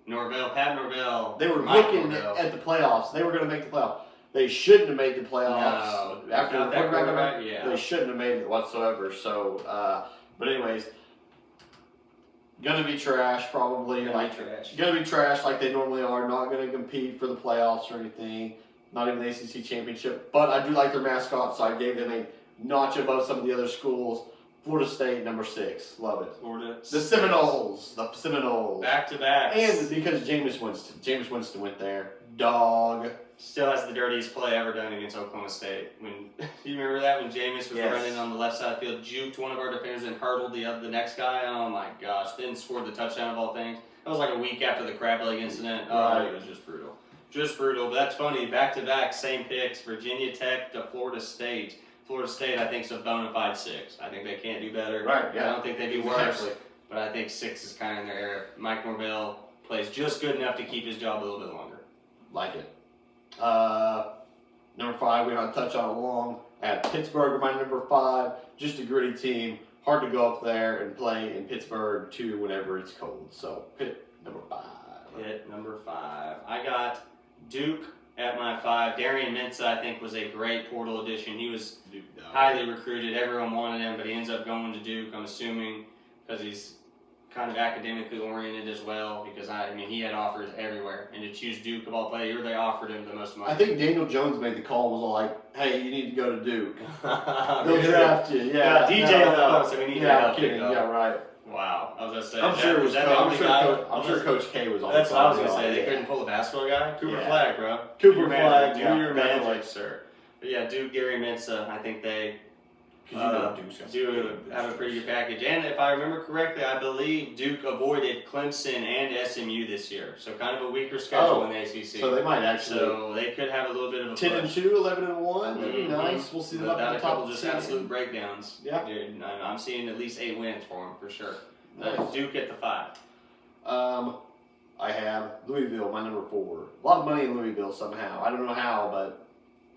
Norvell. They were looking at the playoffs. They were going to make the playoffs. They shouldn't have made the playoffs. No, after the quarterback, they shouldn't have made it whatsoever. So, but anyways, gonna be trash probably. Gonna be trash like they normally are. Not gonna compete for the playoffs or anything. Not even the ACC championship. But I do like their mascot, so I gave them a notch above some of the other schools. Florida State, number 6. Love it. The Seminoles. Back to back. And because Jameis Winston went there. Dog. Still has the dirtiest play ever done against Oklahoma State. You remember that when Jameis was running on the left side of the field, juked one of our defenders and hurdled the next guy? Oh my gosh. Then scored the touchdown of all things. That was like a week after the crab leg incident. Oh, it was just brutal. But that's funny. Back to back, same picks. Virginia Tech to Florida State. Florida State, I think, is a bona fide 6. I think they can't do better. Right, yeah. I don't think they do worse. But I think 6 is kind of in their area. Mike Norvell plays just good enough to keep his job a little bit longer. Like it. Number 5, we don't touch on it long. I had Pittsburgh, my number 5. Just a gritty team. Hard to go up there and play in Pittsburgh too whenever it's cold. So, Pitt, number 5. Pitt, number 5. I got Duke at my 5. Darian Mensah, I think, was a great portal addition. He was highly recruited. Everyone wanted him, but he ends up going to Duke, I'm assuming, because he's kind of academically oriented as well, because he had offers everywhere, and to choose Duke of all players, they offered him the most money. I think Daniel Jones made the call, was like, hey, you need to go to Duke. They'll draft you. Yeah, DJ so we need to help you. Yeah, right. Wow, I was gonna say. I'm sure Coach K was on. That's what I was gonna say. They couldn't pull a basketball guy. Cooper Flag, bro. Cooper Flag, do your magic, sir. But yeah, Duke, Gary Mensah. I think they do have a pretty good package. And if I remember correctly, I believe Duke avoided Clemson and SMU this year. So kind of a weaker schedule in the ACC. So they might actually. So they could have a little bit of a 10-2, 11-1. That'd be nice. We'll see them up at the top of the just absolute breakdowns. Yeah. Dude, I'm seeing at least 8 wins for them for sure. Nice. Duke at the 5. I have Louisville, my number 4. A lot of money in Louisville somehow. I don't know how, but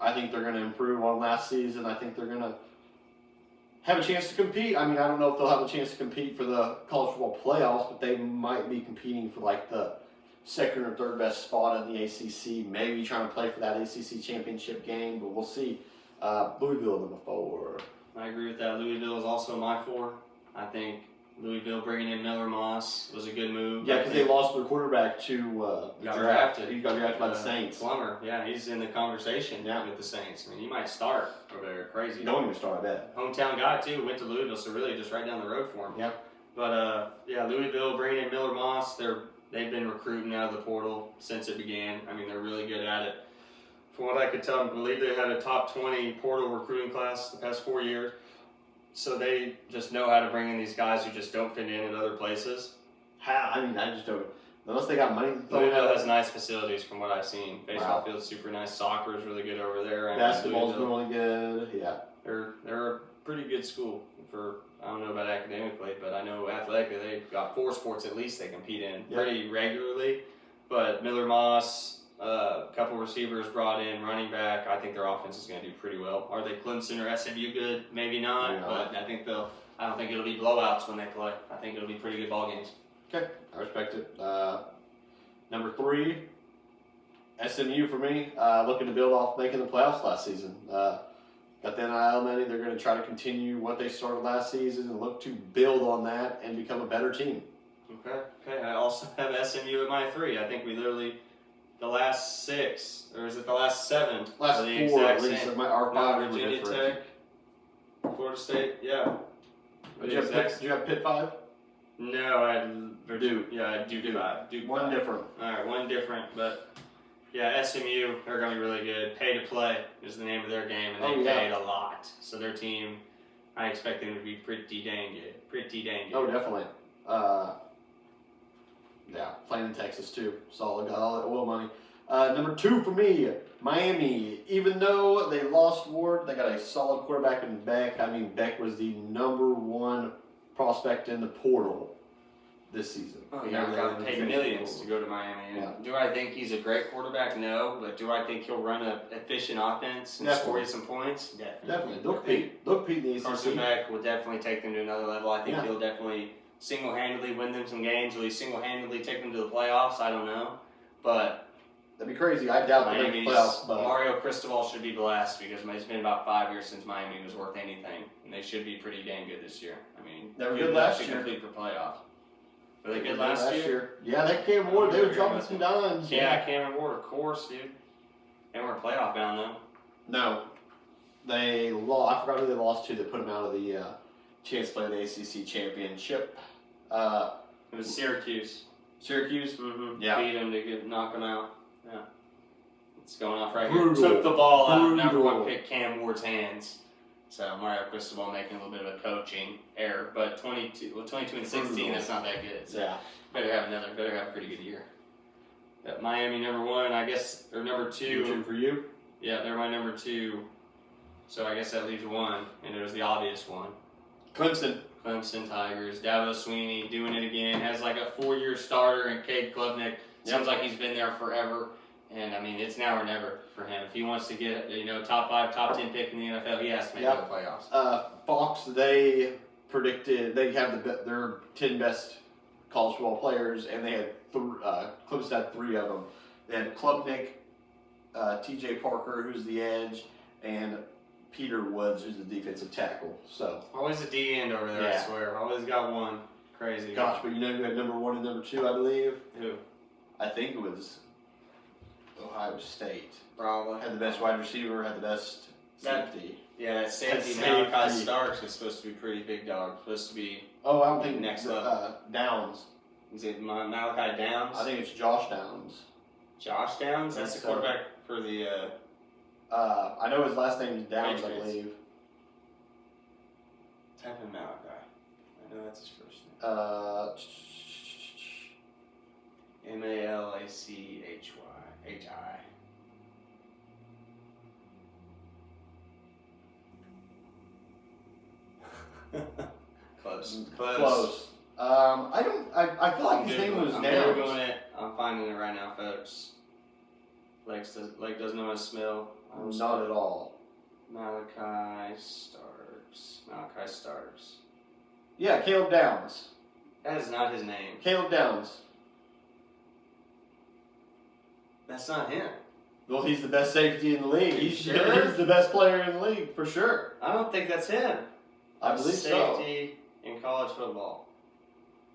I think they're going to improve on last season. I think they're going to have a chance to compete. I mean, I don't know if they'll have a chance to compete for the college football playoffs, but they might be competing for like the second or third best spot in the ACC. Maybe trying to play for that ACC championship game, but we'll see. Louisville number 4. I agree with that. Louisville is also my 4. I think Louisville bringing in Miller Moss was a good move. Yeah, because they lost their quarterback to He got drafted. He got drafted by the Saints. Plummer, yeah, he's in the conversation with the Saints. I mean, he might start over there. Crazy. Don't even start, I bet. Hometown guy, too. Went to Louisville, so really just right down the road for him. Yeah. But, Louisville bringing in Miller Moss. They've been recruiting out of the portal since it began. I mean, they're really good at it. From what I could tell, I believe they had a top 20 portal recruiting class the past 4 years. So they just know how to bring in these guys who just don't fit in other places. How? I mean, I just don't. Unless they got money. Louisville has nice facilities from what I've seen. Baseball Wow. field's super nice. Soccer is really good over there. Basketball's really good. Yeah. They're a pretty good school for, I don't know about academically, but I know athletically they've got 4 sports at least they compete in pretty regularly. But Miller Moss, a couple receivers brought in, running back. I think their offense is going to do pretty well. Are they Clemson or SMU good? Maybe not, Maybe but I don't think it'll be blowouts when they play. I think it'll be pretty good ball games. Okay, I respect it. Number 3, SMU for me. Looking to build off making the playoffs last season. Got the NIL money. They're going to try to continue what they started last season and look to build on that and become a better team. Okay. I also have SMU at my 3. I think we literally, the last 6, or is it the last 7? Last are 4 the exact at least. same. Our 5 were Virginia different. Tech, Florida State, yeah. Did you have Pitt 5? No, I had Duke. Yeah, I had Duke 5. Duke One 5. different. All right, one different, but yeah, SMU, they're going to be really good. Pay to play is the name of their game, and they paid a lot. So their team, I expect them to be pretty dang good. Pretty dang good. Oh, definitely. Yeah, playing in Texas too. Solid, got all that oil money. Number 2 for me, Miami. Even though they lost Ward, they got a solid quarterback in Beck. I mean, Beck was the number 1 prospect in the portal this season. Oh, yeah, we got paid millions to go to Miami. Yeah. Do I think he's a great quarterback? No, but do I think he'll run an efficient offense and score you some points? Definitely. Look Pete in the ACC. Carson Beck will definitely take them to another level. I think Yeah. he'll definitely single-handedly win them some games. Will he single-handedly take them to the playoffs? I don't know. But that'd be crazy. I doubt they make the playoffs. But Mario Cristobal should be blessed because it's been about 5 years since Miami was worth anything. And they should be pretty dang good this year. I mean, they were good last year. Complete for playoffs. Were they good last year? Yeah, that Cam Ward, they were dropping some dimes. Yeah, Cameron Ward, of course, dude. They weren't playoff bound, though. No. They lost. I forgot who they lost to that put them out of the chance to play the ACC championship. It was Syracuse. Syracuse? Mm-hmm. Yeah. Beat them to knock them out. Yeah. It's going off right Brutal. here. Took the ball out. Brutal. Number 1 pick, Cam Ward's hands. So Mario Cristobal making a little bit of a coaching error. But 22 and 16, Brutal. that's not that good. So Yeah. better have a pretty good year. But Miami number 1, I guess, or number 2. 2 for you? Yeah, they're my number 2. So I guess that leaves 1, and it was the obvious one. Clemson. Clemson Tigers. Dabo Sweeney doing it again. Has like a 4-year starter in Cade Klubnik. Seems like he's been there forever. And I mean, it's now or never for him. If he wants to get, top 5, top 10 pick in the NFL, he has to make the playoffs. Fox, they predicted they have their 10 best college football players, and they had Clemson had 3 of them. They had Klubnik, T.J. Parker, who's the edge, and Peter Woods, who's the defensive tackle. So always a D end over there, Yeah. I swear. Always got one. Crazy. gosh, but you know who had number 1 and number 2, I believe? Who? I think it was Ohio State. Probably. Had the best wide receiver, had the best safety. Yeah, that safety, That Malachi safety. Starks is supposed to be pretty big dog. Supposed to be, Oh, I don't think Next level. Downs. is it Malachi Downs? I think it's Josh Downs. Josh Downs? That's the So. quarterback for the, I know his last name is Downs, Patriots. I believe. type in Malachi. I know that's his first name. Malachyhi. Close. Close. I feel like his name was I'm Downs. Googling it. I'm finding it right now, folks. Lake doesn't know how to spell. Not at all. Malachi Starks. Yeah, Caleb Downs. That is not his name. Caleb Downs. That's not him. Well, he's the best safety in the league. You sure? He's the best player in the league, for sure. I don't think that's him. I believe so. Safety in college football.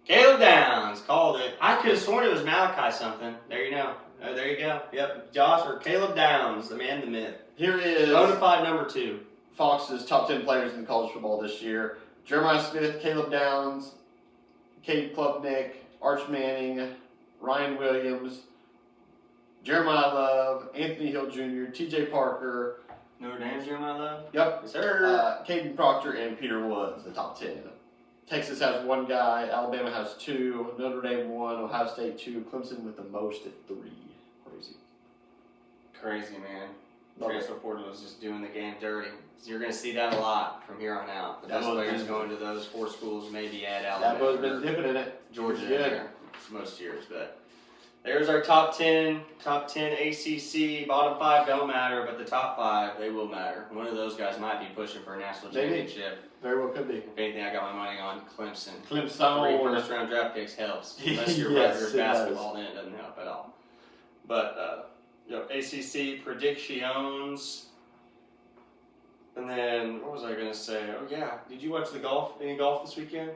Caleb Downs called it. I could have sworn it was Malachi something. There you know. There you go. Yep. Josh or Caleb Downs, the man, the myth. Here is Bonafide number 2. Fox's top 10 players in college football this year. Jeremiah Smith, Caleb Downs, Cade Klubnik, Arch Manning, Ryan Williams, Jeremiah Love, Anthony Hill Jr., TJ Parker. Notre Dame's Jeremiah Love? Yep. Yes, sir. Caden Proctor and Peter Woods, the top 10. Texas has 1 guy, Alabama has 2, Notre Dame 1, Ohio State 2, Clemson with the most at 3. Crazy, man. Love Transfer portal is just doing the game dirty. So you're going to see that a lot from here on out. The best players going to those 4 schools, maybe add Alabama. Dabo's been dipping in it. Georgia in Good. there most years, but there's our top 10 ACC. Bottom 5 don't matter, but the top 5, they will matter. One of those guys might be pushing for a national championship. Very well could be. If anything, I got my money on Clemson. 3 Clemson. first-round draft picks helps. Unless you're Yes, record it basketball, then it doesn't help at all. But, ACC predictions. And then, what was I going to say? Oh, yeah. Did you watch the golf? Any golf this weekend?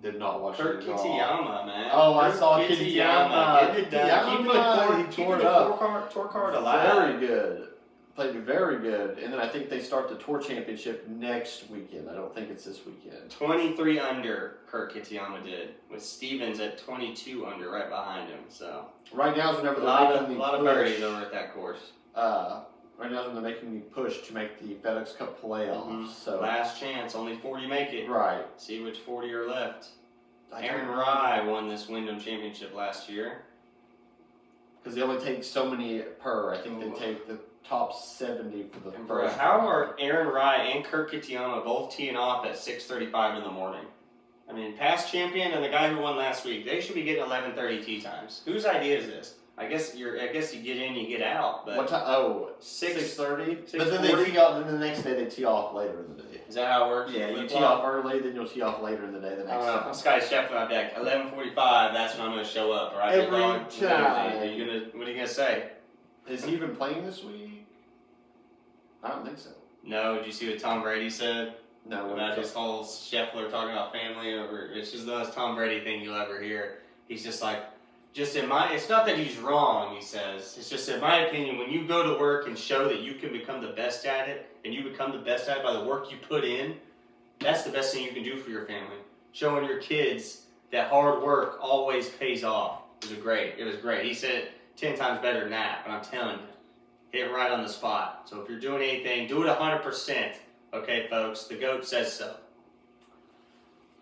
Did not watch Kurt it at all. Kitayama, man. Oh, I Kurt saw Kitayama. Kitayama. Get it done. Kitayama, he tore it up. Tour card alive. Very good. Played very good. And then I think they start the tour championship next weekend. I don't think it's this weekend. 23 under, Kurt Kitayama did, with Stevens at 22 under right behind him. So Right now is whenever a they're lot making of, me lot of push. birdies over at that course. Right now is when they're making me push to make the FedEx Cup playoffs. So Last chance, only 40 make it. right. See which 40 are left. I Aaron don't- Rye won this Wyndham Championship last year. Because they only take so many per. I think Ooh. they take the top 70 for the And bro, first. how round. are Aaron Rye and Kurt Kitayama both teeing off at 6:35 in the morning? I mean, past champion and the guy who won last week, they should be getting 11:30 tee times. Whose idea is this? I guess you get in, you get out, but What time? Oh, 6:30. 6:30. But then they tee off. Then the next day they tee off later in the day. Is that how it works? Yeah, you Flip tee flop? off early, then you'll tee off later in the day. The I next don't know. time. I'm Scotty Scheffler on deck. 11:45. That's when I'm going to show up. All right, big Every dog? time. What are you gonna say? Is he even playing this week? I don't think so. No. Did you see what Tom Brady said No. about his whole Scheffler talking about family over? It's just the most Tom Brady thing you'll ever hear. He's just like, it's not that he's wrong, he says. It's just in my opinion, when you go to work and show that you can become the best at it, and you become the best at it by the work you put in, that's the best thing you can do for your family. Showing your kids that hard work always pays off. It was great. He said it 10 times better than that, but I'm telling you, hit right on the spot. So if you're doing anything, do it 100%. Okay, folks, the GOAT says so.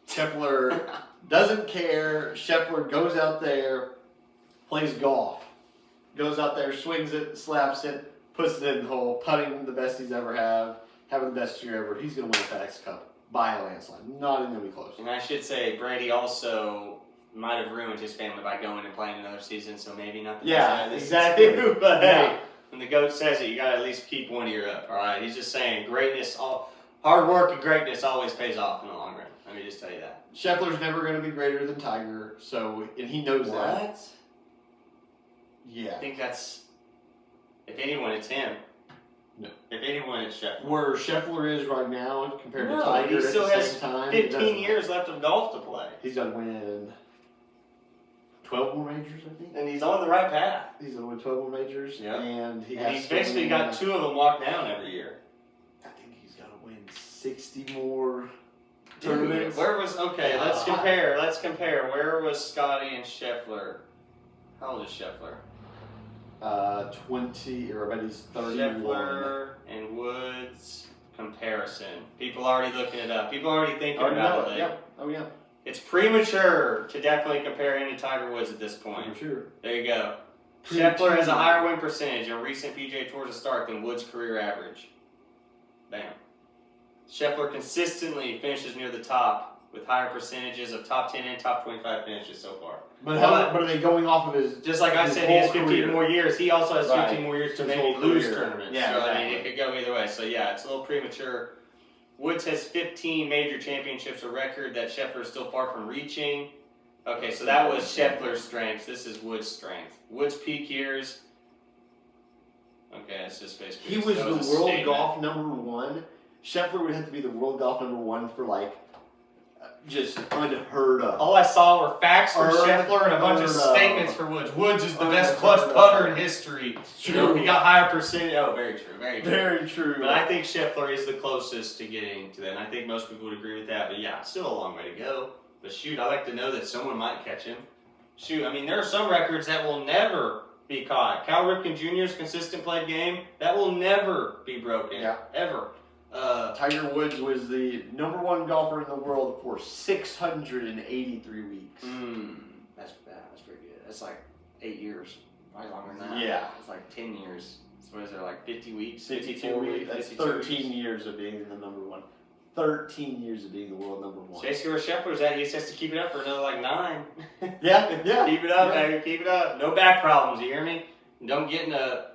Scheffler doesn't care. Scheffler goes out there, plays golf. Goes out there, swings it, slaps it, puts it in the hole, putting the best he's ever had, having the best year ever. He's going to win the FedEx Cup by a landslide. Not even going to be close. And I should say, Brady also might have ruined his family by going and playing another season, so maybe not the best out of this exactly. too, but Yeah. hey, when the GOAT says it, you got to at least keep one ear up, all right? He's just saying hard work and greatness always pays off in the long run. Let me just tell you that. Scheffler's never going to be greater than Tiger, and he knows that. Yeah. I think that's, if anyone, it's him. No. If anyone, it's Scheffler. Where Scheffler is right now compared to No, Tiger he at still the has same time. he 15 doesn't. years left of golf to play. He's got to win 12 more majors, I think. And he's on the right path. He's going to win 12 more majors. Yep. And He's has to basically win- got 2 of them locked down every year. I think he's got to win 60 more Dude, tournaments. Let's compare. Let's compare. Where was Scotty and Scheffler? How old is Scheffler? 20, or I bet he's 31. Scheffler and Woods comparison. People already looking it up. People already thinking Already know about it. it. Yep. Oh, yeah. It's premature to definitely compare him to Tiger Woods at this point. For sure. There you go. Scheffler has a higher win percentage in recent PGA Tours to start than Woods' career average. Bam. Scheffler consistently finishes near the top with higher percentages of top 10 and top 25 finishes so far. But are they going off of his? Just like I his said, he has whole 15 career? more years. He also has 15 Right. more years to His maybe whole lose career. tournaments. Yeah, so, I exactly. mean, it could go either way. So, yeah, it's a little premature. Woods has 15 major championships, a record that Scheffler is still far from reaching. Okay, so that was Scheffler's strengths. This is Woods' strength. Woods' peak years. Okay, it's just basically. He was that the a world statement. golf #1. Scheffler would have to be the world golf #1 for like just unheard of. All I saw were facts for Unheard Scheffler and a bunch of of. statements for Woods. Woods is the best Unheard clutch of. putter in history. True. He got higher percentage. Oh, very true. Very true. Very true. But I think Scheffler is the closest to getting to that. And I think most people would agree with that. But yeah, still a long way to go. But shoot, I like to know that someone might catch him. Shoot, I mean, there are some records that will never be caught. Cal Ripken Jr.'s consistent played game, that will never be broken. Yeah. Ever. Tiger Woods was the #1 golfer in the world for 683 weeks. That's pretty good. That's like 8 years. Probably longer than that. Yeah. It's like 10 years. So what is it, like 50 weeks? 52 54 weeks. That's 52 13 weeks? years of being the #1. 13 years of being the world #1. So basically where Scheffler's at, he just has to keep it up for another like 9. Yeah. Keep it up, Yeah. baby. Keep it up. No back problems, you hear me? Don't get in a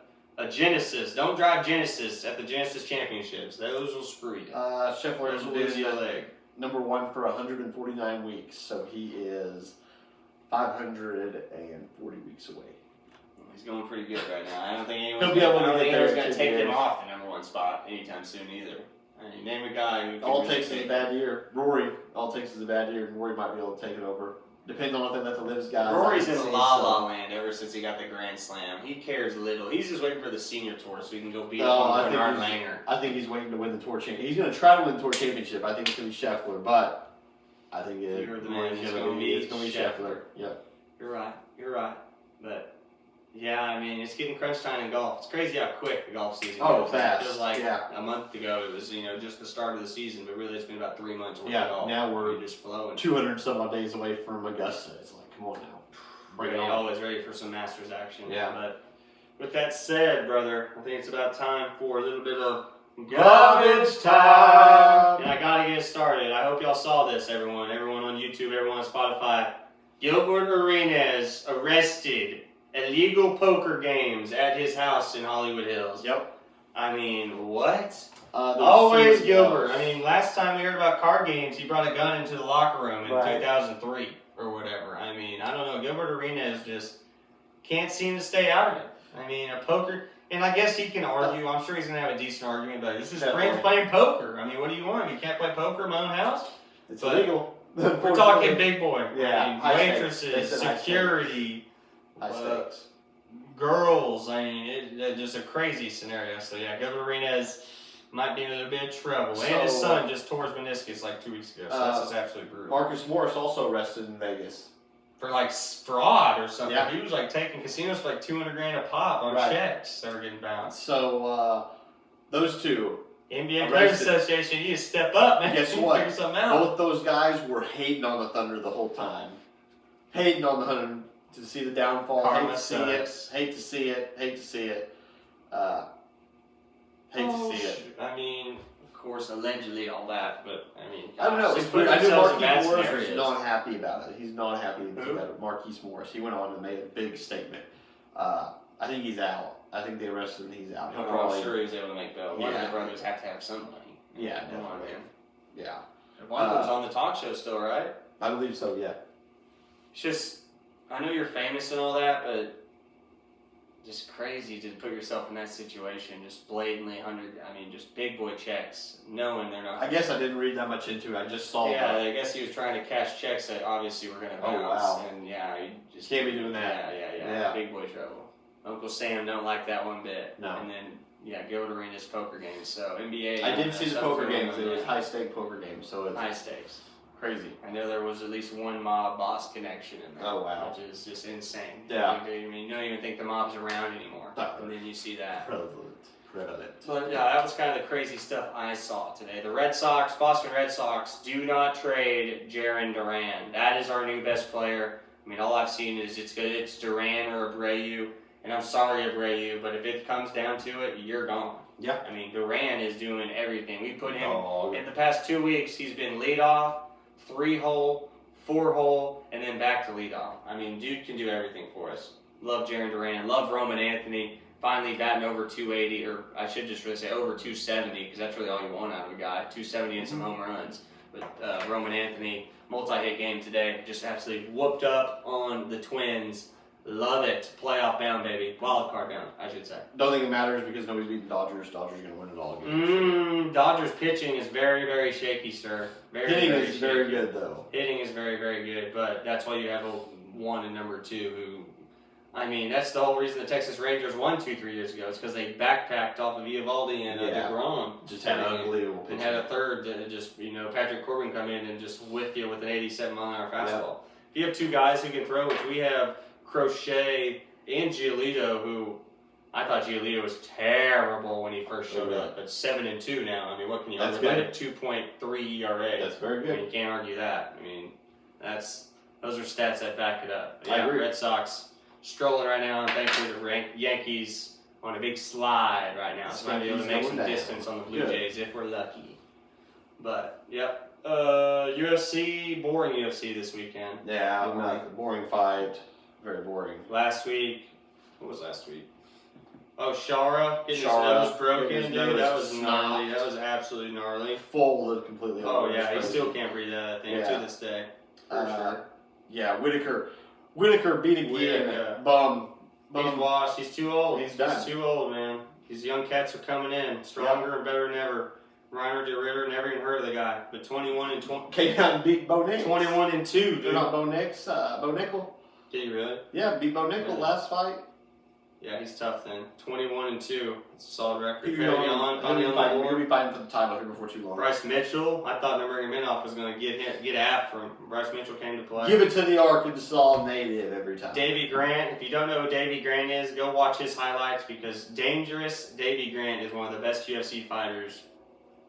Genesis. Don't drive Genesis at the Genesis Championships. Those will screw you. Scheffler Those has will lose you a been leg. #1 for 149 weeks, so he is 540 weeks away. He's going pretty good right now. I don't think He'll anyone's be able to going get there in to 2 take him years. off the #1 spot anytime soon either. I mean, name a guy who can All it really takes is take a bad year. Rory. All it takes is a bad year, and Rory might be able to take it over. Depends on if they let the lives guys. Rory's I in can la see, la so- land ever since he got the Grand Slam. He cares little. He's just waiting for the senior tour so he can go beat No, up I on think Bernard he's- Langer. I think he's waiting to win the tour championship. He's going to try to win the tour championship. I think it's going to be Scheffler, but I think You heard the man. Rory's It's gonna gonna be it's going to be Scheffler. Scheffler. Yep. You're right. But yeah, I mean, it's getting crunch time in golf. It's crazy how quick the golf season Oh, goes. fast. It feels like Yeah. a month ago it was, just the start of the season, but really it's been about 3 months worth Yeah, of golf. now we're just flowing. 200 some odd days away from Augusta. It's like, come on now. Bring it Ready, on. always ready for some Masters action. Yeah. But with that said, brother, I think it's about time for a little bit of Garbage time. And I gotta get started. I hope y'all saw this, everyone. Everyone on YouTube, everyone on Spotify. Gilbert Arenas arrested. Illegal poker games at his house in Hollywood Hills. Yep. I mean, what? There's Always some- Gilbert. I mean, last time we heard about card games, he brought a gun into the locker room in Right. 2003 or whatever. I mean, I don't know. Gilbert Arenas just can't seem to stay out of it. I mean, a poker, and I guess he can argue. I'm sure he's gonna have a decent argument, but this is Definitely. friends playing poker. I mean, what do you want? You can't play poker in my own house? It's But illegal. We're talking big boy. Yeah, I mean, high stakes. waitresses, It's a high security, High stakes. girls. I mean, it's just a crazy scenario. So yeah, Gilbert Arenas might be in a little bit of trouble. And his So, son just tore his meniscus like 2 weeks ago. So that's just absolutely brutal. Marcus Morris also arrested in Vegas. For like fraud or something. Yeah. He was like taking casinos for like 200 grand a pop on Right. checks that were getting bounced. So those two, NBA Players Arrested. Association, you need to step up, man. Guess You what? Figure something out. both those guys were hating on the Thunder the whole time. Hating on the Thunder to see the downfall. Karma hate to see sucks. it. Hate to see it. Hate to see it. Hate Oh, to see it. shoot. I mean, of course, allegedly all that, but I mean, I don't know. gosh, It's just put weird. I knew themselves in bad Marquise Morris scenarios. was not happy about it. He's not happy Who? about it. Marquise Morris. He went on and made a big statement. I think he's out. I think they arrested him. He's out. He'll I'm probably. sure he was able to make bail. One of Yeah. the brothers have to have some money. Yeah, Come on, definitely. man. Yeah, One of them's on the talk show still, right? I believe so. Yeah. It's just, I know you're famous and all that, but just crazy to put yourself in that situation. Just blatantly just big boy checks, knowing they're not. I guess I didn't read that much into it. I just saw Yeah, that. I guess he was trying to cash checks that obviously were going to Oh, bounce. wow. And yeah, he just Can't be doing that. Yeah. Big boy trouble. Uncle Sam don't like that one bit. No. And then, Gilbert Arenas poker games. So NBA. I did see the poker games. It was yeah. high stake poker games, so it's High stakes. crazy. I know there was at least one mob boss connection in there. Oh, wow. Which is just insane. Yeah. I mean, you don't even think the mob's around anymore. No. And then you see that. Prevalent. But yeah, that was kind of the crazy stuff I saw today. The Boston Red Sox, do not trade Jarren Duran. That is our new best player. I mean, all I've seen is it's Duran or Abreu. And I'm sorry, Abreu, but if it comes down to it, you're gone. Yeah. I mean, Duran is doing everything. We put him Dog. in the past 2 weeks. He's been leadoff, 3-hole, 4-hole, and then back to leadoff. I mean, dude can do everything for us. Love Jarren Duran. Love Roman Anthony. Finally batting over 280, or I should just really say over 270, because that's really all you want out of a guy. 270 and some home runs. But Roman Anthony, multi-hit game today, just absolutely whooped up on the Twins. Love it. Playoff bound, baby. Wild card bound, I should say. Don't think it matters because nobody's beating Dodgers. Dodgers are going to win it all again. Dodgers pitching is very, very shaky, sir. Hitting is very good, though. Hitting is very, very good, but that's why you have a 1 and number 2 who, I mean, that's the whole reason the Texas Rangers won 2-3 years ago. It's because they backpacked off of Eovaldi and DeGrom. Just had an unbelievable pitch. And had a third that just, Patrick Corbin come in and just whiff you with an 87-mile-an-hour fastball. If you have 2 guys who can throw, which we have Crochet and Giolito, who I thought Giolito was terrible when he first showed up, but 7-2 now. I mean, what can you That's argue about good. a 2.3 ERA? That's very good. I mean, you can't argue that. I mean, those are stats that back it up. But I yeah, agree. Red Sox strolling right now, and thankfully the Yankees on a big slide right now. So might be able to make some distance on the Blue Jays if we're lucky. But yep, UFC, boring UFC this weekend. Yeah, like boring fight. Very boring. Last week, what was last week? Oh, Shara getting his nose broken, dude. That was gnarly. That was absolutely gnarly. Folded completely. Oh yeah, he still can't breathe out of that thing to this day. For sure. Yeah, Whitaker beat again. Bum. He's washed. He's too old. He's done. He's too old, man. These young cats are coming in stronger and better than ever. Reiner de Ritter, never even heard of the guy, but 21 and 20. Came out and beat Bo Nix. 21 and 2, dude. They're not Bo Nix. Bo Nickel. Did he really? Yeah, beat Bo Nickel last fight. Yeah, he's tough then. 21 and 2. It's a solid record. He'll be fighting for the title here before too long. Bryce Mitchell, I thought Nurmagomedov was going to get after him. Bryce Mitchell came to play. Give it to the Arkansas native every time. Davey Grant, if you don't know who Davey Grant is, go watch his highlights because Dangerous Davey Grant is one of the best UFC fighters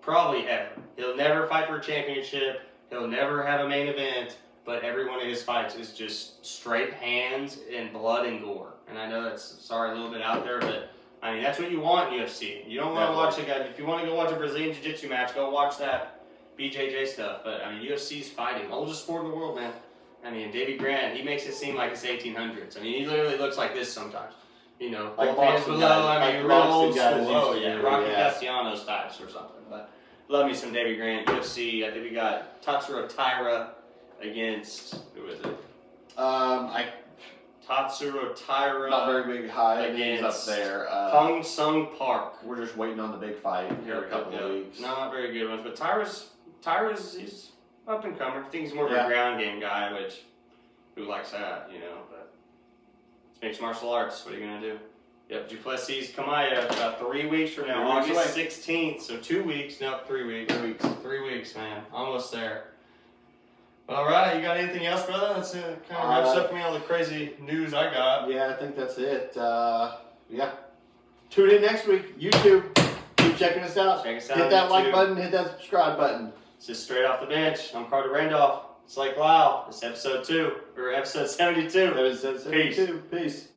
probably ever. He'll never fight for a championship. He'll never have a main event. But every one of his fights is just straight hands and blood and gore. And I know that's, a little bit out there, but I mean, that's what you want in UFC. You don't want to watch a guy, if you want to go watch a Brazilian Jiu-Jitsu match, go watch that BJJ stuff. But I mean, UFC's fighting. Oldest sport in the world, man. I mean, Davey Grant, he makes it seem like it's 1800s. I mean, he literally looks like this sometimes. Like hands below, guys, I mean, real old school. Oh, yeah, Rocky Castellanos types or something. But love me some Davey Grant. UFC, I think we got Tatsuro Taira against, who is it? Tatsuro Taira. Not very big high against up there. Hung Sung Park. We're just waiting on the big fight here in a couple of weeks. No, not very good ones. But Taira's he's up and comer. I think he's more of a ground game guy, which who likes that, but it's mixed martial arts. What are you gonna do? Yep, Duplessis Kamaev about 3 weeks from now, August 16th. So 2 weeks, no, 3 weeks. 3 weeks. 3 weeks, man. Almost there. All right, you got anything else, brother? That's it. Kind of wraps up for me all the crazy news I got. Yeah, I think that's it. Yeah. Tune in next week. YouTube. Keep checking us out. Check us out Hit on that like YouTube. button. Hit that subscribe button. It's just straight off the bench. I'm Carter Randolph. It's like wow. It's episode 2 or episode 72. Episode 72. Peace.